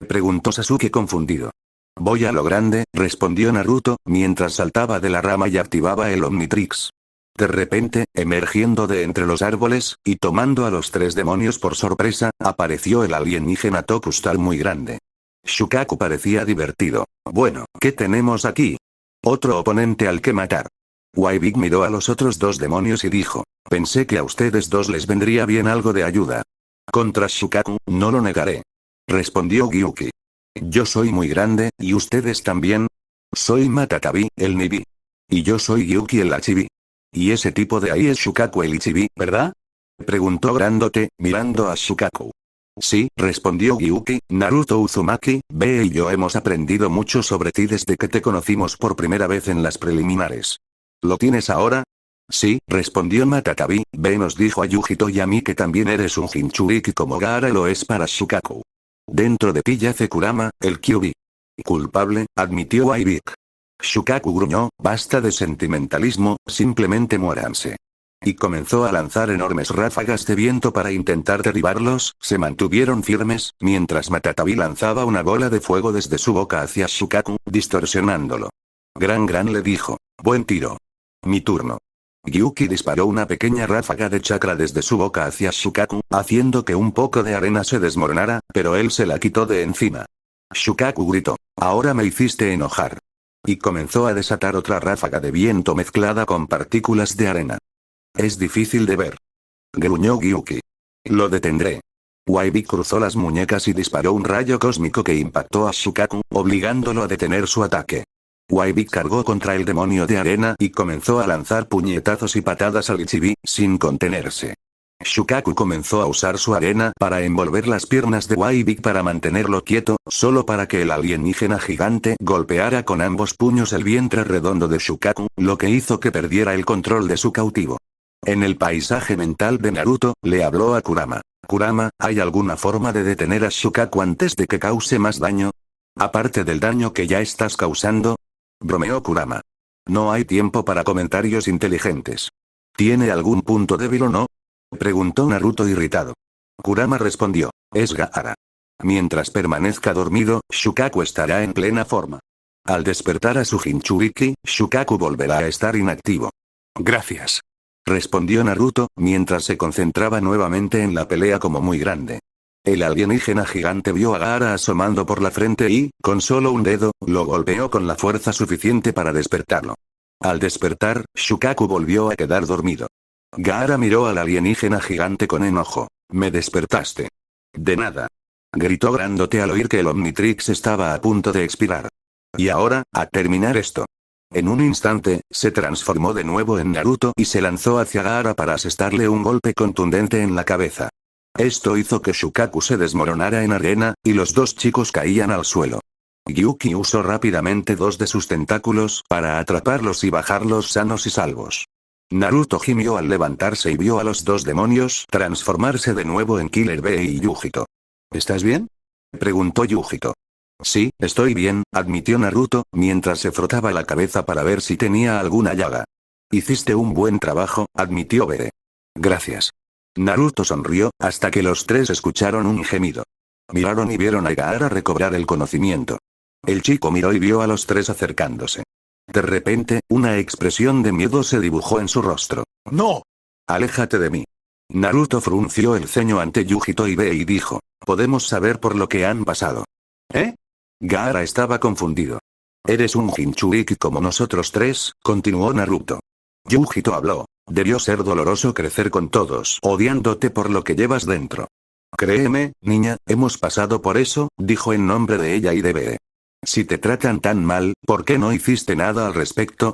Preguntó Sasuke confundido. Voy a lo grande, respondió Naruto, mientras saltaba de la rama y activaba el Omnitrix. De repente, emergiendo de entre los árboles, y tomando a los tres demonios por sorpresa, apareció el alienígena Tokustar muy grande. Shukaku parecía divertido. Bueno, ¿qué tenemos aquí? Otro oponente al que matar. Big miró a los otros dos demonios y dijo, pensé que a ustedes dos les vendría bien algo de ayuda. Contra Shukaku, no lo negaré. Respondió Gyuki. Yo soy muy grande, ¿y ustedes también? Soy Matatabi, el Nibi. Y yo soy Gyuki el Achibi. Y ese tipo de ahí es Shukaku el Ichibi, ¿verdad? Preguntó Grandote, mirando a Shukaku. Sí, respondió Gyuki. Naruto Uzumaki, Be y yo hemos aprendido mucho sobre ti desde que te conocimos por primera vez en las preliminares. ¿Lo tienes ahora? Sí, respondió Matatabi. Be nos dijo a Yujito y a mí que también eres un Jinchuriki como Gaara lo es para Shukaku. Dentro de ti yace Kurama, el Kyuubi. Culpable, admitió Big. Shukaku gruñó, basta de sentimentalismo, simplemente muéranse. Y comenzó a lanzar enormes ráfagas de viento para intentar derribarlos. Se mantuvieron firmes, mientras Matatabi lanzaba una bola de fuego desde su boca hacia Shukaku, distorsionándolo. Gran le dijo, buen tiro. Mi turno. Gyuki disparó una pequeña ráfaga de chakra desde su boca hacia Shukaku, haciendo que un poco de arena se desmoronara, pero él se la quitó de encima. Shukaku gritó, ahora me hiciste enojar. Y comenzó a desatar otra ráfaga de viento mezclada con partículas de arena. Es difícil de ver. Gruñó Gyuki. Lo detendré. Big cruzó las muñecas y disparó un rayo cósmico que impactó a Shukaku, obligándolo a detener su ataque. Big cargó contra el demonio de arena y comenzó a lanzar puñetazos y patadas al Ichibi, sin contenerse. Shukaku comenzó a usar su arena para envolver las piernas de Big para mantenerlo quieto, solo para que el alienígena gigante golpeara con ambos puños el vientre redondo de Shukaku, lo que hizo que perdiera el control de su cautivo. En el paisaje mental de Naruto, le habló a Kurama. Kurama, ¿hay alguna forma de detener a Shukaku antes de que cause más daño? Aparte del daño que ya estás causando. Bromeó Kurama. No hay tiempo para comentarios inteligentes. ¿Tiene algún punto débil o no? Preguntó Naruto irritado. Kurama respondió, es Gaara. Mientras permanezca dormido, Shukaku estará en plena forma. Al despertar a su Jinchuriki, Shukaku volverá a estar inactivo. Gracias. Respondió Naruto, mientras se concentraba nuevamente en la pelea como muy grande. El alienígena gigante vio a Gaara asomando por la frente y, con solo un dedo, lo golpeó con la fuerza suficiente para despertarlo. Al despertar, Shukaku volvió a quedar dormido. Gaara miró al alienígena gigante con enojo. Me despertaste. De nada. Gritó Grandote al oír que el Omnitrix estaba a punto de expirar. Y ahora, a terminar esto. En un instante, se transformó de nuevo en Naruto y se lanzó hacia Gaara para asestarle un golpe contundente en la cabeza. Esto hizo que Shukaku se desmoronara en arena, y los dos chicos caían al suelo. Gyuki usó rápidamente dos de sus tentáculos para atraparlos y bajarlos sanos y salvos. Naruto gimió al levantarse y vio a los dos demonios transformarse de nuevo en Killer Bee y Yujito. ¿Estás bien? Preguntó Yujito. Sí, estoy bien, admitió Naruto, mientras se frotaba la cabeza para ver si tenía alguna llaga. Hiciste un buen trabajo, admitió Bee. Gracias. Naruto sonrió, hasta que los tres escucharon un gemido. Miraron y vieron a Gaara recobrar el conocimiento. El chico miró y vio a los tres acercándose. De repente, una expresión de miedo se dibujó en su rostro. ¡No! Aléjate de mí. Naruto frunció el ceño ante Yujito y Bee y dijo, podemos saber por lo que han pasado. ¿Eh? Gaara estaba confundido. Eres un Jinchuriki como nosotros tres, continuó Naruto. Yujito habló. Debió ser doloroso crecer con todos odiándote por lo que llevas dentro. Créeme, niña, hemos pasado por eso, dijo en nombre de ella y de Bee. Si te tratan tan mal, ¿por qué no hiciste nada al respecto?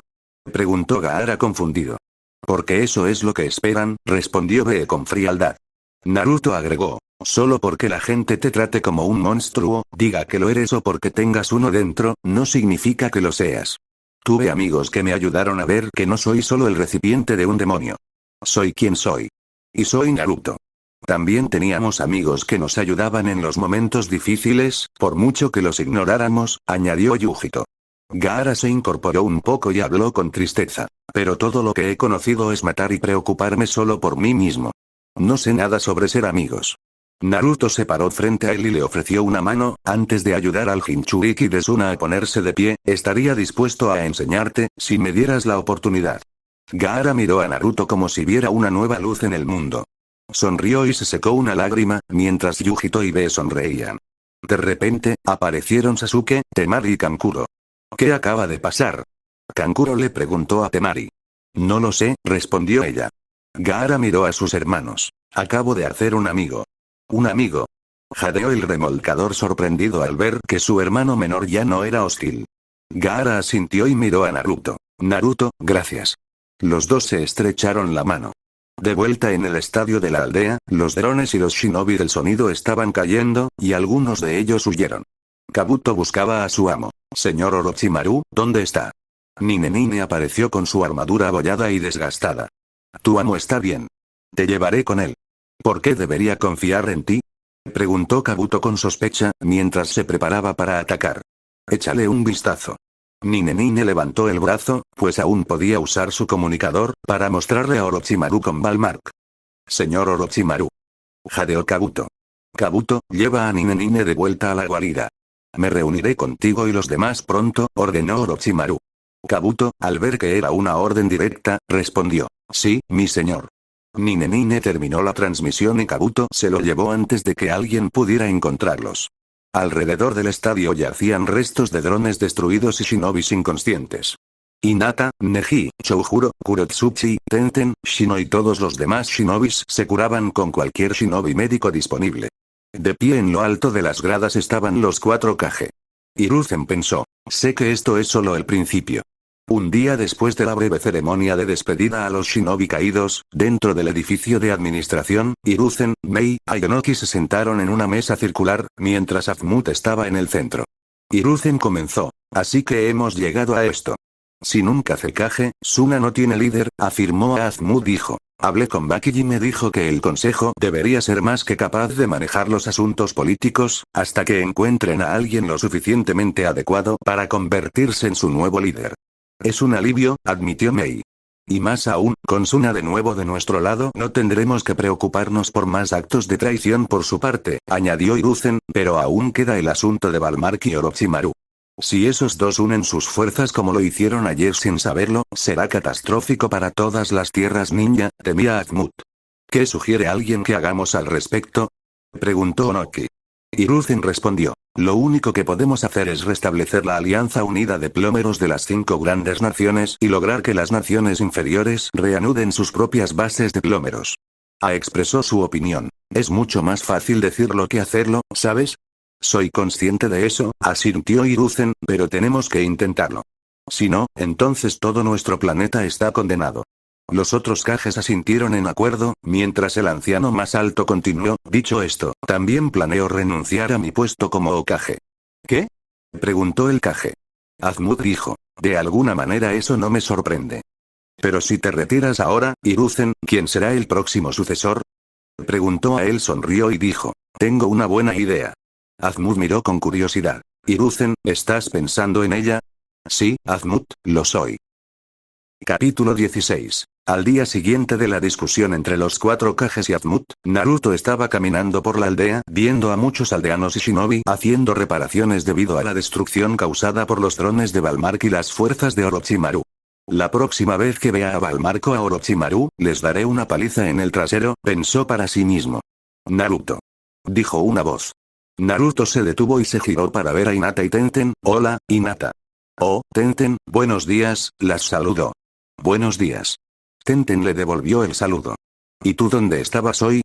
Preguntó Gaara confundido. Porque eso es lo que esperan, respondió Bee con frialdad. Naruto agregó, solo porque la gente te trate como un monstruo, diga que lo eres o porque tengas uno dentro, no significa que lo seas. Tuve amigos que me ayudaron a ver que no soy solo el recipiente de un demonio. Soy quien soy. Y soy Naruto. También teníamos amigos que nos ayudaban en los momentos difíciles, por mucho que los ignoráramos, añadió Yujito. Gaara se incorporó un poco y habló con tristeza. Pero todo lo que he conocido es matar y preocuparme solo por mí mismo. No sé nada sobre ser amigos. Naruto se paró frente a él y le ofreció una mano, antes de ayudar al Jinchuriki de Suna a ponerse de pie, estaría dispuesto a enseñarte, si me dieras la oportunidad. Gaara miró a Naruto como si viera una nueva luz en el mundo. Sonrió y se secó una lágrima, mientras Yujito y Bee sonreían. De repente, aparecieron Sasuke, Temari y Kankuro. ¿Qué acaba de pasar? Kankuro le preguntó a Temari. No lo sé, respondió ella. Gaara miró a sus hermanos. Acabo de hacer un amigo. ¿Un amigo? Jadeó el remolcador sorprendido al ver que su hermano menor ya no era hostil. Gaara asintió y miró a Naruto. Naruto, gracias. Los dos se estrecharon la mano. De vuelta en el estadio de la aldea, los drones y los shinobi del sonido estaban cayendo, y algunos de ellos huyeron. Kabuto buscaba a su amo. Señor Orochimaru, ¿dónde está? Nine apareció con su armadura abollada y desgastada. Tu amo está bien. Te llevaré con él. ¿Por qué debería confiar en ti? Preguntó Kabuto con sospecha, mientras se preparaba para atacar. Échale un vistazo. Nine levantó el brazo, pues aún podía usar su comunicador, para mostrarle a Orochimaru con Valmark. Señor Orochimaru. Jadeó Kabuto. Kabuto, lleva a Nine de vuelta a la guarida. Me reuniré contigo y los demás pronto, ordenó Orochimaru. Kabuto, al ver que era una orden directa, respondió. Sí, mi señor. Nine terminó la transmisión y Kabuto se lo llevó antes de que alguien pudiera encontrarlos. Alrededor del estadio yacían restos de drones destruidos y shinobis inconscientes. Hinata, Neji, Choujuro, Kurotsuchi, Tenten, Shino y todos los demás shinobis se curaban con cualquier shinobi médico disponible. De pie en lo alto de las gradas estaban los 4 Kage. Hiruzen pensó. Sé que esto es solo el principio. Un día después de la breve ceremonia de despedida a los shinobi caídos, dentro del edificio de administración, Hiruzen, Mei y Inoki se sentaron en una mesa circular, mientras Azumut estaba en el centro. Hiruzen comenzó. Así que hemos llegado a esto. Sin un Kazekage, Suna no tiene líder, afirmó Azumut dijo. Hablé con Baki y me dijo que el consejo debería ser más que capaz de manejar los asuntos políticos, hasta que encuentren a alguien lo suficientemente adecuado para convertirse en su nuevo líder. Es un alivio, admitió Mei. Y más aún, con Suna de nuevo de nuestro lado no tendremos que preocuparnos por más actos de traición por su parte, añadió Hiruzen, pero aún queda el asunto de Valmark y Orochimaru. Si esos dos unen sus fuerzas como lo hicieron ayer sin saberlo, será catastrófico para todas las tierras ninja, temía Azumut. ¿Qué sugiere alguien que hagamos al respecto? Preguntó Onoki. Hiruzen respondió. Lo único que podemos hacer es restablecer la alianza unida de plómeros de las 5 grandes naciones y lograr que las naciones inferiores reanuden sus propias bases de plómeros. Expresó su opinión. Es mucho más fácil decirlo que hacerlo, ¿sabes? Soy consciente de eso, asintió Hiruzen, pero tenemos que intentarlo. Si no, entonces todo nuestro planeta está condenado. Los otros Kages asintieron en acuerdo, mientras el anciano más alto continuó, dicho esto, también planeo renunciar a mi puesto como Hokage. ¿Qué? Preguntó el Kage. Azumut dijo. De alguna manera eso no me sorprende. Pero si te retiras ahora, Hiruzen, ¿quién será el próximo sucesor? Preguntó a él, sonrió y dijo. Tengo una buena idea. Azumut miró con curiosidad. Hiruzen, ¿estás pensando en ella? Sí, Azumut, lo soy. Capítulo 16. Al día siguiente de la discusión entre los 4 Kages y Azumut, Naruto estaba caminando por la aldea, viendo a muchos aldeanos y shinobi haciendo reparaciones debido a la destrucción causada por los drones de Valmark y las fuerzas de Orochimaru. La próxima vez que vea a Valmark o a Orochimaru, les daré una paliza en el trasero, pensó para sí mismo. Naruto. Dijo una voz. Naruto se detuvo y se giró para ver a Hinata y Tenten. Hola, Hinata. Oh, Tenten, buenos días, las saludó. Buenos días. Tenten le devolvió el saludo. ¿Y tú dónde estabas hoy?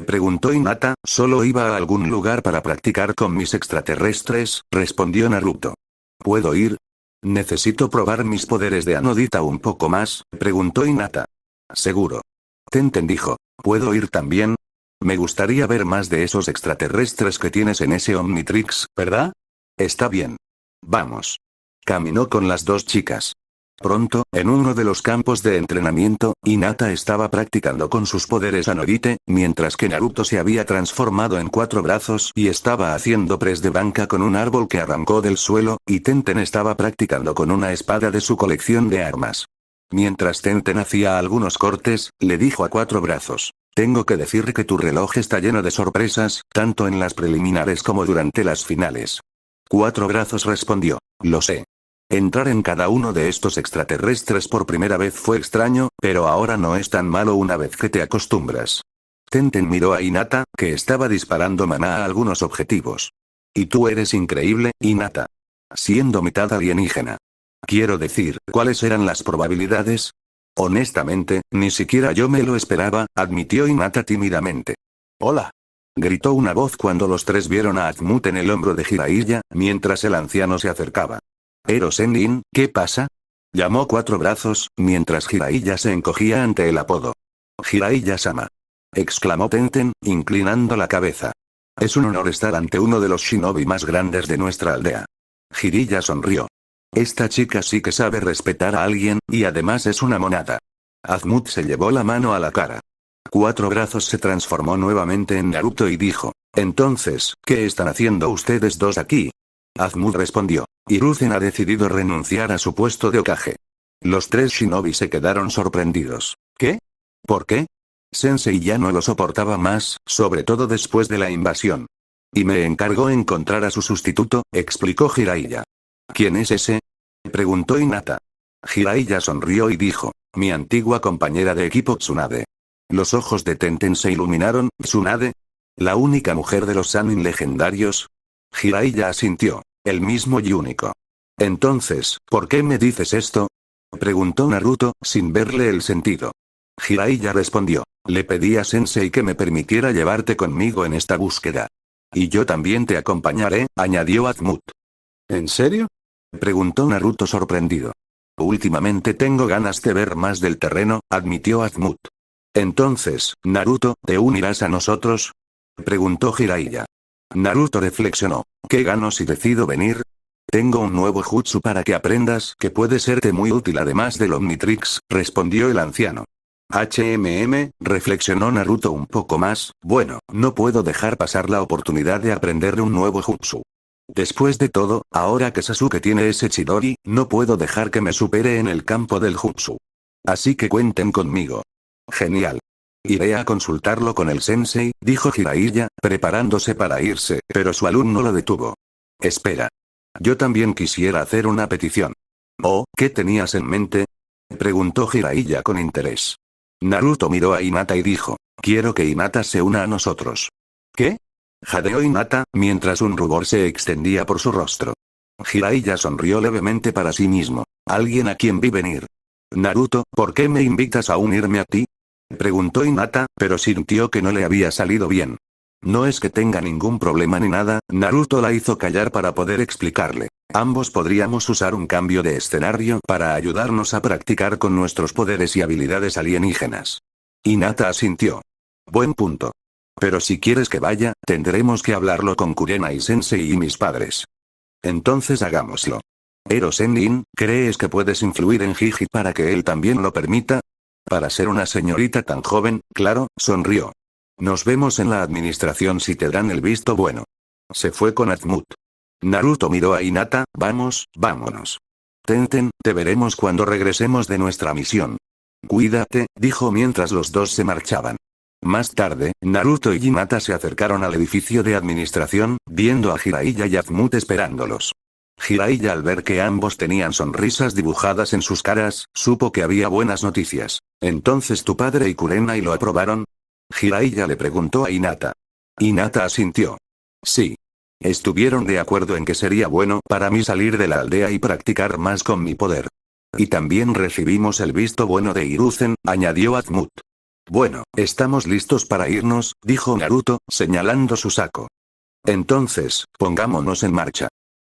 Preguntó Hinata. Solo iba a algún lugar para practicar con mis extraterrestres, respondió Naruto. ¿Puedo ir? Necesito probar mis poderes de Anodita un poco más, preguntó Hinata. Seguro. Tenten dijo. ¿Puedo ir también? Me gustaría ver más de esos extraterrestres que tienes en ese Omnitrix, ¿verdad? Está bien. Vamos. Caminó con las 2 chicas. Pronto, en uno de los campos de entrenamiento, Hinata estaba practicando con sus poderes Anodite, mientras que Naruto se había transformado en 4 brazos y estaba haciendo press de banca con un árbol que arrancó del suelo, y Tenten estaba practicando con una espada de su colección de armas. Mientras Tenten hacía algunos cortes, le dijo a 4 brazos. Tengo que decir que tu reloj está lleno de sorpresas, tanto en las preliminares como durante las finales. 4 brazos respondió. Lo sé. Entrar en cada uno de estos extraterrestres por primera vez fue extraño, pero ahora no es tan malo una vez que te acostumbras. Tenten miró a Hinata, que estaba disparando maná a algunos objetivos. Y tú eres increíble, Hinata. Siendo mitad alienígena. Quiero decir, ¿cuáles eran las probabilidades? Honestamente, ni siquiera yo me lo esperaba, admitió Hinata tímidamente. Hola. Gritó una voz cuando los tres vieron a Azmut en el hombro de Jiraiya, mientras el anciano se acercaba. «Ero Sennin, ¿qué pasa?», llamó Cuatro Brazos, mientras Jiraiya se encogía ante el apodo. «Jiraiya-sama», exclamó Tenten, inclinando la cabeza. «Es un honor estar ante uno de los shinobi más grandes de nuestra aldea». Jiraiya sonrió. «Esta chica sí que sabe respetar a alguien, y además es una monada». Azmut se llevó la mano a la cara. Cuatro Brazos se transformó nuevamente en Naruto y dijo: «Entonces, ¿qué están haciendo ustedes dos aquí?». Azmut respondió: «Hiruzen ha decidido renunciar a su puesto de Hokage». Los tres shinobi se quedaron sorprendidos. ¿Qué? ¿Por qué? Sensei ya no lo soportaba más, sobre todo después de la invasión. «Y me encargó encontrar a su sustituto», explicó Jiraiya. «¿Quién es ese?», preguntó Hinata. Jiraiya sonrió y dijo: «Mi antigua compañera de equipo Tsunade». Los ojos de Tenten se iluminaron. «¿Tsunade? ¿La única mujer de los Sannin legendarios?». Jiraiya asintió. «El mismo y único». «Entonces, ¿por qué me dices esto?», preguntó Naruto, sin verle el sentido. Jiraiya respondió: «Le pedí a Sensei que me permitiera llevarte conmigo en esta búsqueda». «Y yo también te acompañaré», añadió Azmut. «¿En serio?», preguntó Naruto sorprendido. «Últimamente tengo ganas de ver más del terreno», admitió Azmut. «Entonces, Naruto, ¿te unirás a nosotros?», preguntó Jiraiya. Naruto reflexionó. «¿Qué gano si decido venir? Tengo un nuevo jutsu para que aprendas que puede serte muy útil además del Omnitrix», respondió el anciano. Reflexionó Naruto un poco más. «Bueno, no puedo dejar pasar la oportunidad de aprender un nuevo jutsu. Después de todo, ahora que Sasuke tiene ese Chidori, no puedo dejar que me supere en el campo del jutsu. Así que cuenten conmigo». «Genial. Iré a consultarlo con el sensei», dijo Jiraiya, preparándose para irse, pero su alumno lo detuvo. «Espera. Yo también quisiera hacer una petición». «Oh, ¿qué tenías en mente?», preguntó Jiraiya con interés. Naruto miró a Hinata y dijo: «Quiero que Hinata se una a nosotros». «¿Qué?», jadeó Hinata, mientras un rubor se extendía por su rostro. Jiraiya sonrió levemente para sí mismo. «Alguien a quien vi venir». «Naruto, ¿por qué me invitas a unirme a ti?», preguntó Hinata, pero sintió que no le había salido bien. «No es que tenga ningún problema ni nada», Naruto la hizo callar para poder explicarle. «Ambos podríamos usar un cambio de escenario para ayudarnos a practicar con nuestros poderes y habilidades alienígenas». Hinata asintió. «Buen punto. Pero si quieres que vaya, tendremos que hablarlo con Kurenai Sensei y mis padres». «Entonces hagámoslo». «Ero Sennin, ¿crees que puedes influir en Jiji para que él también lo permita?». «Para ser una señorita tan joven, claro», sonrió. «Nos vemos en la administración si te dan el visto bueno». Se fue con Azmut. Naruto miró a Hinata. «Vamos, vámonos. Tenten, te veremos cuando regresemos de nuestra misión». «Cuídate», dijo mientras los dos se marchaban. Más tarde, Naruto y Hinata se acercaron al edificio de administración, viendo a Jiraiya y Azmut esperándolos. Jiraiya, al ver que ambos tenían sonrisas dibujadas en sus caras, supo que había buenas noticias. «¿Entonces tu padre y Kurenai lo aprobaron?», Jiraiya le preguntó a Hinata. Hinata asintió. «Sí. Estuvieron de acuerdo en que sería bueno para mí salir de la aldea y practicar más con mi poder. Y también recibimos el visto bueno de Hiruzen», añadió Azmut. «Bueno, estamos listos para irnos», dijo Naruto, señalando su saco. «Entonces, pongámonos en marcha.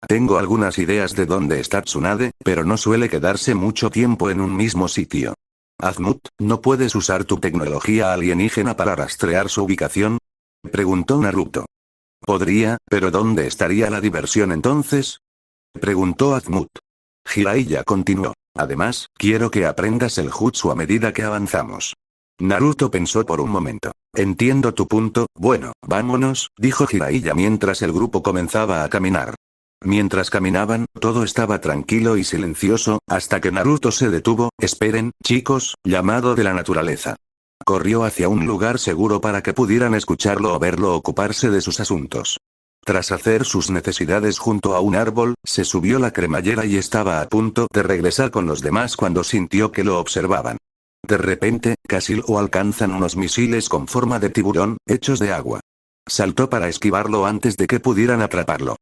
Tengo algunas ideas de dónde está Tsunade, pero no suele quedarse mucho tiempo en un mismo sitio». «Azmut, ¿no puedes usar tu tecnología alienígena para rastrear su ubicación?», preguntó Naruto. «Podría, pero ¿dónde estaría la diversión entonces?», preguntó Azmut. Jiraiya continuó. «Además, quiero que aprendas el jutsu a medida que avanzamos». Naruto pensó por un momento. «Entiendo tu punto, bueno, vámonos», dijo Jiraiya mientras el grupo comenzaba a caminar. Mientras caminaban, todo estaba tranquilo y silencioso, hasta que Naruto se detuvo. «Esperen, chicos», llamado de la naturaleza. Corrió hacia un lugar seguro para que pudieran escucharlo o verlo ocuparse de sus asuntos. Tras hacer sus necesidades junto a un árbol, se subió la cremallera y estaba a punto de regresar con los demás cuando sintió que lo observaban. De repente, casi lo alcanzan unos misiles con forma de tiburón, hechos de agua. Saltó para esquivarlo antes de que pudieran atraparlo.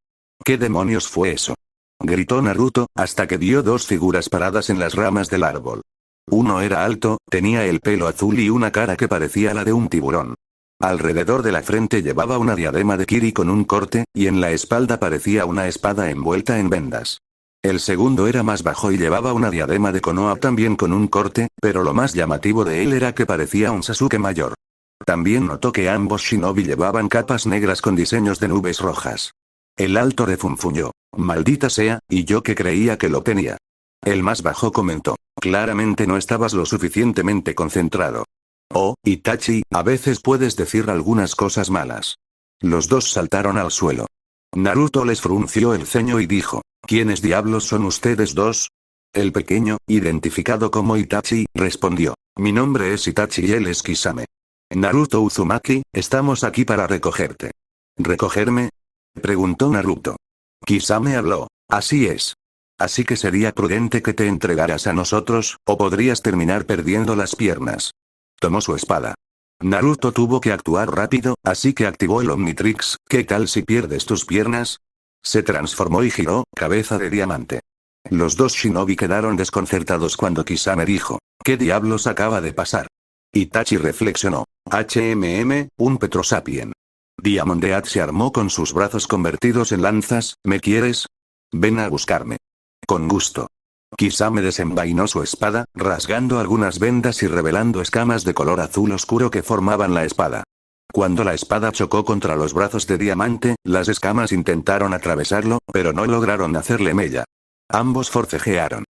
«¿Qué demonios fue eso?», gritó Naruto, hasta que vio dos figuras paradas en las ramas del árbol. Uno era alto, tenía el pelo azul y una cara que parecía la de un tiburón. Alrededor de la frente llevaba una diadema de kiri con un corte, y en la espalda parecía una espada envuelta en vendas. El segundo era más bajo y llevaba una diadema de Konoha también con un corte, pero lo más llamativo de él era que parecía un Sasuke mayor. También notó que ambos shinobi llevaban capas negras con diseños de nubes rojas. El alto refunfuñó. Maldita sea, y yo que creía que lo tenía. El más bajo comentó. Claramente no estabas lo suficientemente concentrado. Oh, Itachi, a veces puedes decir algunas cosas malas. Los dos saltaron al suelo. Naruto les frunció el ceño y dijo, ¿quiénes diablos son ustedes dos? El pequeño, identificado como Itachi, respondió, mi nombre es Itachi y él es Kisame. Naruto Uzumaki, estamos aquí para recogerte. ¿Recogerme? Preguntó Naruto. Kisame habló, así es. Así que sería prudente que te entregaras a nosotros, o podrías terminar perdiendo las piernas. Tomó su espada. Naruto tuvo que actuar rápido, así que activó el Omnitrix. ¿Qué tal si pierdes tus piernas? Se transformó y giró, cabeza de diamante. Los dos shinobi quedaron desconcertados cuando Kisame dijo, ¿qué diablos acaba de pasar? Itachi reflexionó. un Petrosapien. Diamondead se armó con sus brazos convertidos en lanzas. ¿Me quieres? Ven a buscarme. Con gusto. Kisame desenvainó su espada, rasgando algunas vendas y revelando escamas de color azul oscuro que formaban la espada. Cuando la espada chocó contra los brazos de diamante, las escamas intentaron atravesarlo, pero no lograron hacerle mella. Ambos forcejearon.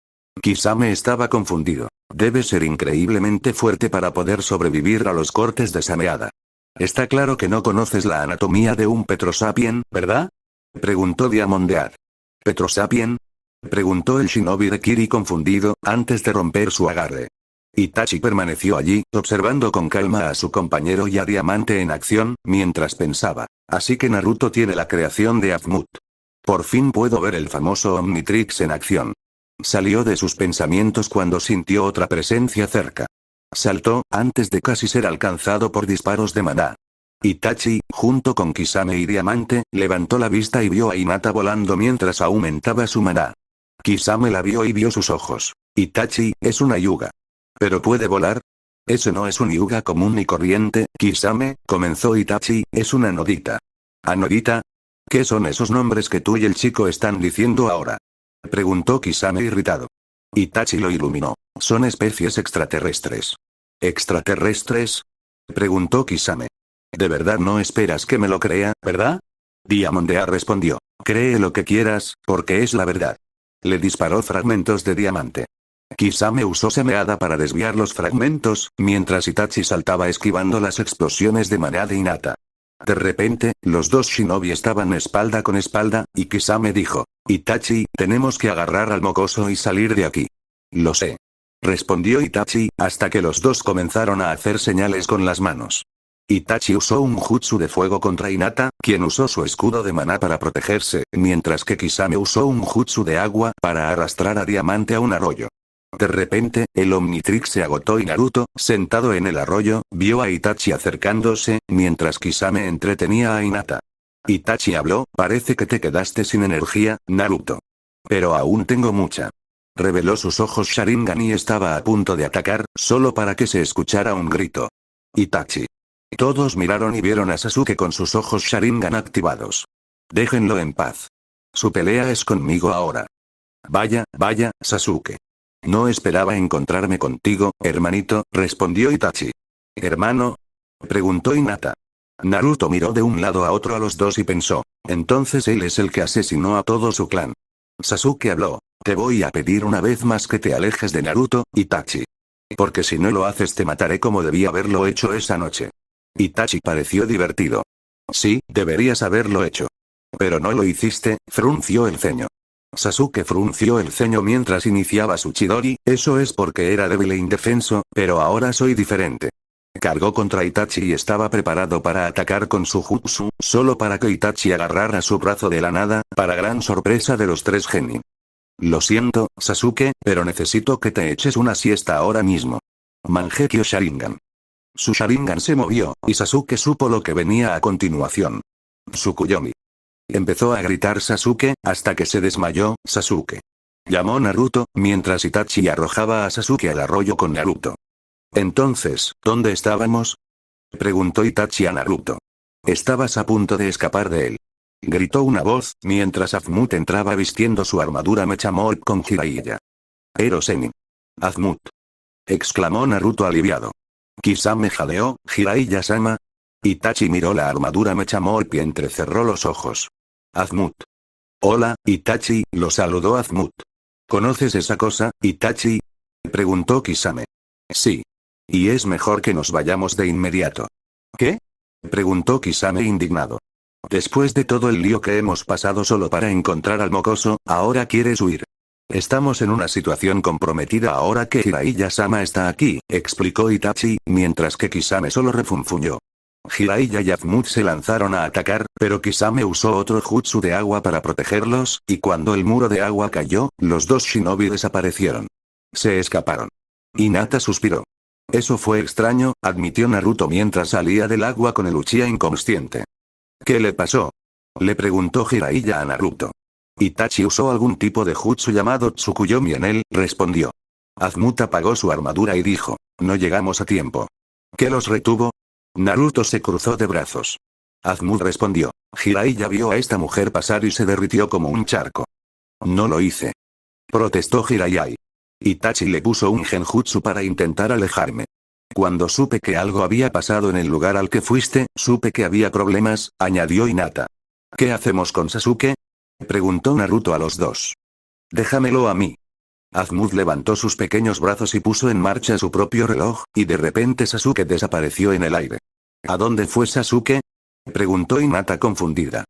Kisame estaba confundido. Debe ser increíblemente fuerte para poder sobrevivir a los cortes de Sameada. Está claro que no conoces la anatomía de un Petrosapien, ¿verdad? Preguntó Diamondead. ¿Petrosapien? Preguntó el shinobi de Kiri confundido, antes de romper su agarre. Itachi permaneció allí, observando con calma a su compañero y a Diamante en acción, mientras pensaba, así que Naruto tiene la creación de Azmut. Por fin puedo ver el famoso Omnitrix en acción. Salió de sus pensamientos cuando sintió otra presencia cerca. Saltó, antes de casi ser alcanzado por disparos de maná. Itachi, junto con Kisame y Diamante, levantó la vista y vio a Hinata volando mientras aumentaba su maná. Kisame la vio y vio sus ojos. Itachi, es una Hyuga. ¿Pero puede volar? Ese no es un Hyuga común ni corriente, Kisame, comenzó Itachi, es una Nodita. ¿Anodita? ¿Qué son esos nombres que tú y el chico están diciendo ahora? Preguntó Kisame irritado. Itachi lo iluminó. Son especies extraterrestres. ¿Extraterrestres? Preguntó Kisame. ¿De verdad no esperas que me lo crea, verdad? Diamondea respondió. Cree lo que quieras, porque es la verdad. Le disparó fragmentos de diamante. Kisame usó Sameada para desviar los fragmentos, mientras Itachi saltaba esquivando las explosiones de maná de Hinata. De repente, los dos shinobi estaban espalda con espalda, y Kisame dijo, Itachi, tenemos que agarrar al mocoso y salir de aquí. Lo sé. Respondió Itachi, hasta que los dos comenzaron a hacer señales con las manos. Itachi usó un jutsu de fuego contra Hinata, quien usó su escudo de maná para protegerse, mientras que Kisame usó un jutsu de agua para arrastrar a Diamante a un arroyo. De repente, el Omnitrix se agotó y Naruto, sentado en el arroyo, vio a Itachi acercándose, mientras Kisame entretenía a Hinata. Itachi habló, parece que te quedaste sin energía, Naruto. Pero aún tengo mucha. Reveló sus ojos Sharingan y estaba a punto de atacar, solo para que se escuchara un grito. Itachi. Todos miraron y vieron a Sasuke con sus ojos Sharingan activados. Déjenlo en paz. Su pelea es conmigo ahora. Vaya, Sasuke. No esperaba encontrarme contigo, hermanito, respondió Itachi. ¿Hermano? Preguntó Hinata. Naruto miró de un lado a otro a los dos y pensó, entonces él es el que asesinó a todo su clan. Sasuke habló, te voy a pedir una vez más que te alejes de Naruto, Itachi. Porque si no lo haces te mataré como debí haberlo hecho esa noche. Itachi pareció divertido. Sí, deberías haberlo hecho. Pero no lo hiciste, frunció el ceño. Sasuke frunció el ceño mientras iniciaba su Chidori, eso es porque era débil e indefenso, pero ahora soy diferente. Cargó contra Itachi y estaba preparado para atacar con su jutsu, solo para que Itachi agarrara su brazo de la nada, para gran sorpresa de los tres genin. Lo siento, Sasuke, pero necesito que te eches una siesta ahora mismo. Mangekyo Sharingan. Su Sharingan se movió, y Sasuke supo lo que venía a continuación. Tsukuyomi. Empezó a gritar Sasuke, hasta que se desmayó, Sasuke. llamó Naruto, mientras Itachi arrojaba a Sasuke al arroyo con Naruto. Entonces, ¿dónde estábamos? Preguntó Itachi a Naruto. Estabas a punto de escapar de él. Gritó una voz, mientras Azumut entraba vistiendo su armadura Mecha Morph con Jiraiya. Ero Sennin. Azumut. Exclamó Naruto aliviado. Kisame jadeó, Jiraiya-sama. Itachi miró la armadura Mecha Morph y entrecerró los ojos. Azumut. Hola, Itachi, lo saludó Azumut. ¿Conoces esa cosa, Itachi? Preguntó Kisame. Sí. Y es mejor que nos vayamos de inmediato. ¿Qué? Preguntó Kisame indignado. Después de todo el lío que hemos pasado solo para encontrar al mocoso, ¿ahora quieres huir? Estamos en una situación comprometida ahora que Jiraiya-sama está aquí, explicó Itachi, mientras que Kisame solo refunfuñó. Jiraiya y Azumut se lanzaron a atacar, pero Kisame usó otro jutsu de agua para protegerlos, y cuando el muro de agua cayó, los dos shinobi desaparecieron. Se escaparon. Hinata suspiró. Eso fue extraño, admitió Naruto mientras salía del agua con el Uchiha inconsciente. ¿Qué le pasó? Le preguntó Jiraiya a Naruto. Itachi usó algún tipo de jutsu llamado Tsukuyomi en él, respondió. Azumut apagó su armadura y dijo, no llegamos a tiempo. ¿Qué los retuvo? Naruto se cruzó de brazos. Azumut respondió, Jiraiya vio a esta mujer pasar y se derritió como un charco. No lo hice. Protestó Jiraiya. Itachi le puso un genjutsu para intentar alejarme. Cuando supe que algo había pasado en el lugar al que fuiste, supe que había problemas, añadió Hinata. ¿Qué hacemos con Sasuke? Preguntó Naruto a los dos. Déjamelo a mí. Azumut levantó sus pequeños brazos y puso en marcha su propio reloj, y de repente Sasuke desapareció en el aire. ¿A dónde fue Sasuke? Preguntó Hinata confundida.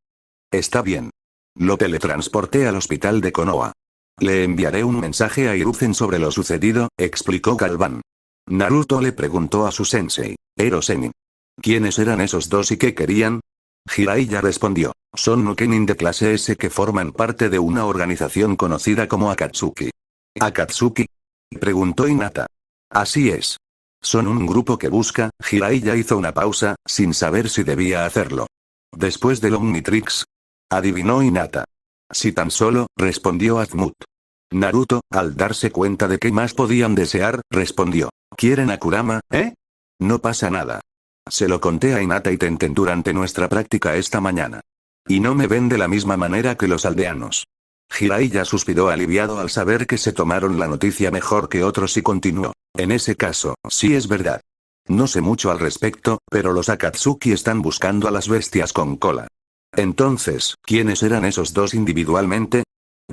Está bien. Lo teletransporté al hospital de Konoha. Le enviaré un mensaje a Hiruzen sobre lo sucedido, explicó Galván. Naruto le preguntó a su sensei, Ero Sennin. ¿Quiénes eran esos dos y qué querían? Jiraiya respondió, son Nukenin de clase S que forman parte de una organización conocida como Akatsuki. ¿Akatsuki? Preguntó Hinata. Así es. Son un grupo que busca, Jiraiya hizo una pausa, sin saber si debía hacerlo. Después del Omnitrix. Adivinó Hinata. Si tan solo, respondió Azumut. Naruto, al darse cuenta de qué más podían desear, respondió. ¿Quieren a Kurama, No pasa nada. Se lo conté a Hinata y Tenten durante nuestra práctica esta mañana. Y no me ven de la misma manera que los aldeanos. Jiraiya suspiró aliviado al saber que se tomaron la noticia mejor que otros y continuó. En ese caso, sí es verdad. No sé mucho al respecto, pero los Akatsuki están buscando a las bestias con cola. Entonces, ¿quiénes eran esos dos individualmente?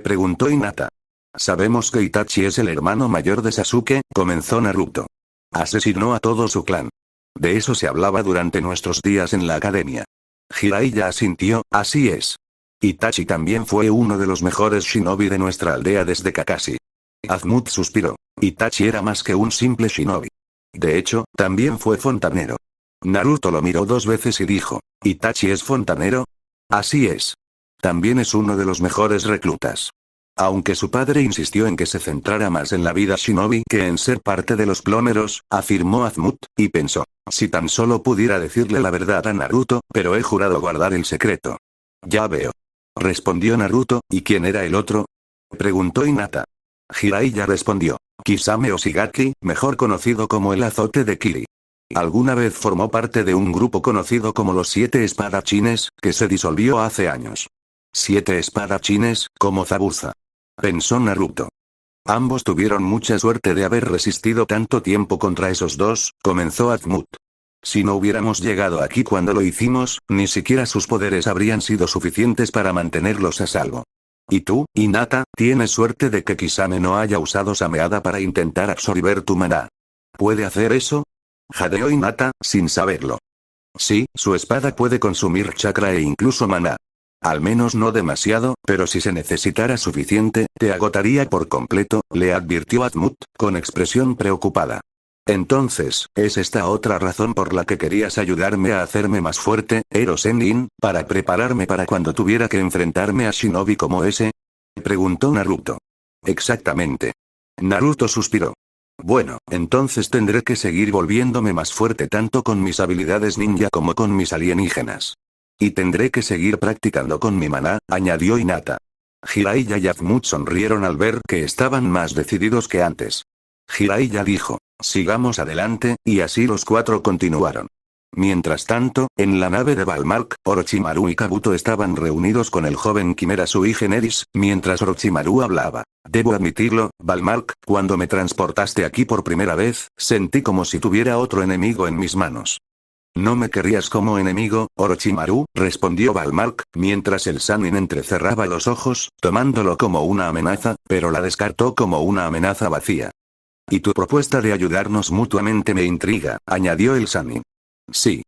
Preguntó Hinata. Sabemos que Itachi es el hermano mayor de Sasuke, comenzó Naruto. Asesinó a todo su clan. De eso se hablaba durante nuestros días en la academia. Jiraiya asintió, así es. Itachi también fue uno de los mejores shinobi de nuestra aldea desde Kakashi. Azumut suspiró. Itachi era más que un simple shinobi. De hecho, también fue fontanero. Naruto lo miró dos veces y dijo, ¿Itachi es fontanero? Así es. También es uno de los mejores reclutas. Aunque su padre insistió en que se centrara más en la vida shinobi que en ser parte de los plomeros, afirmó Azumut, y pensó, si tan solo pudiera decirle la verdad a Naruto, pero he jurado guardar el secreto. Ya veo. Respondió Naruto, ¿y quién era el otro? Preguntó Hinata. Jiraiya respondió, Kisame Oshigaki, mejor conocido como el azote de Kiri. Alguna vez formó parte de un grupo conocido como los 7 espadachines, que se disolvió hace años. 7 espadachines, como Zabuza. Pensó Naruto. Ambos tuvieron mucha suerte de haber resistido tanto tiempo contra esos dos, comenzó Azumut. Si no hubiéramos llegado aquí cuando lo hicimos, ni siquiera sus poderes habrían sido suficientes para mantenerlos a salvo. Y tú, Hinata, tienes suerte de que Kisame no haya usado Sameada para intentar absorber tu maná. ¿Puede hacer eso? Jadeó Hinata, sin saberlo. Sí, su espada puede consumir chakra e incluso maná. Al menos no demasiado, pero si se necesitara suficiente, te agotaría por completo, le advirtió Azumut, con expresión preocupada. Entonces, ¿es esta otra razón por la que querías ayudarme a hacerme más fuerte, Ero Sennin, para prepararme para cuando tuviera que enfrentarme a shinobi como ese? Preguntó Naruto. Exactamente. Naruto suspiró. Bueno, entonces tendré que seguir volviéndome más fuerte tanto con mis habilidades ninja como con mis alienígenas. Y tendré que seguir practicando con mi maná, añadió Hinata. Jiraiya y Azumut sonrieron al ver que estaban más decididos que antes. Jiraiya dijo, sigamos adelante, y así los cuatro continuaron. Mientras tanto, en la nave de Balmark, Orochimaru y Kabuto estaban reunidos con el joven quimera Sui Generis, mientras Orochimaru hablaba. Debo admitirlo, Balmark, cuando me transportaste aquí por primera vez, sentí como si tuviera otro enemigo en mis manos. ¿No me querías como enemigo, Orochimaru?, respondió Balmark, mientras el Sannin entrecerraba los ojos, tomándolo como una amenaza, pero la descartó como una amenaza vacía. Y tu propuesta de ayudarnos mutuamente me intriga, añadió el Sannin. Sí.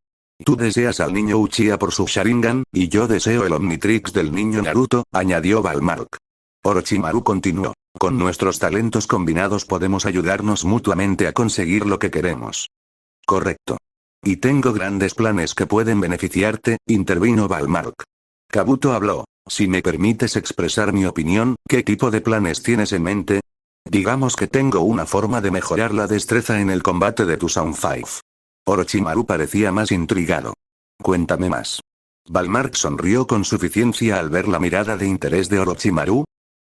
Tú deseas al niño Uchiha por su Sharingan, y yo deseo el Omnitrix del niño Naruto, añadió Balmark. Orochimaru continuó. Con nuestros talentos combinados podemos ayudarnos mutuamente a conseguir lo que queremos. Correcto. Y tengo grandes planes que pueden beneficiarte, intervino Balmark. Kabuto habló. Si me permites expresar mi opinión, ¿qué tipo de planes tienes en mente? Digamos que tengo una forma de mejorar la destreza en el combate de tu Sound 5. Orochimaru parecía más intrigado. Cuéntame más. Balmark sonrió con suficiencia al ver la mirada de interés de Orochimaru,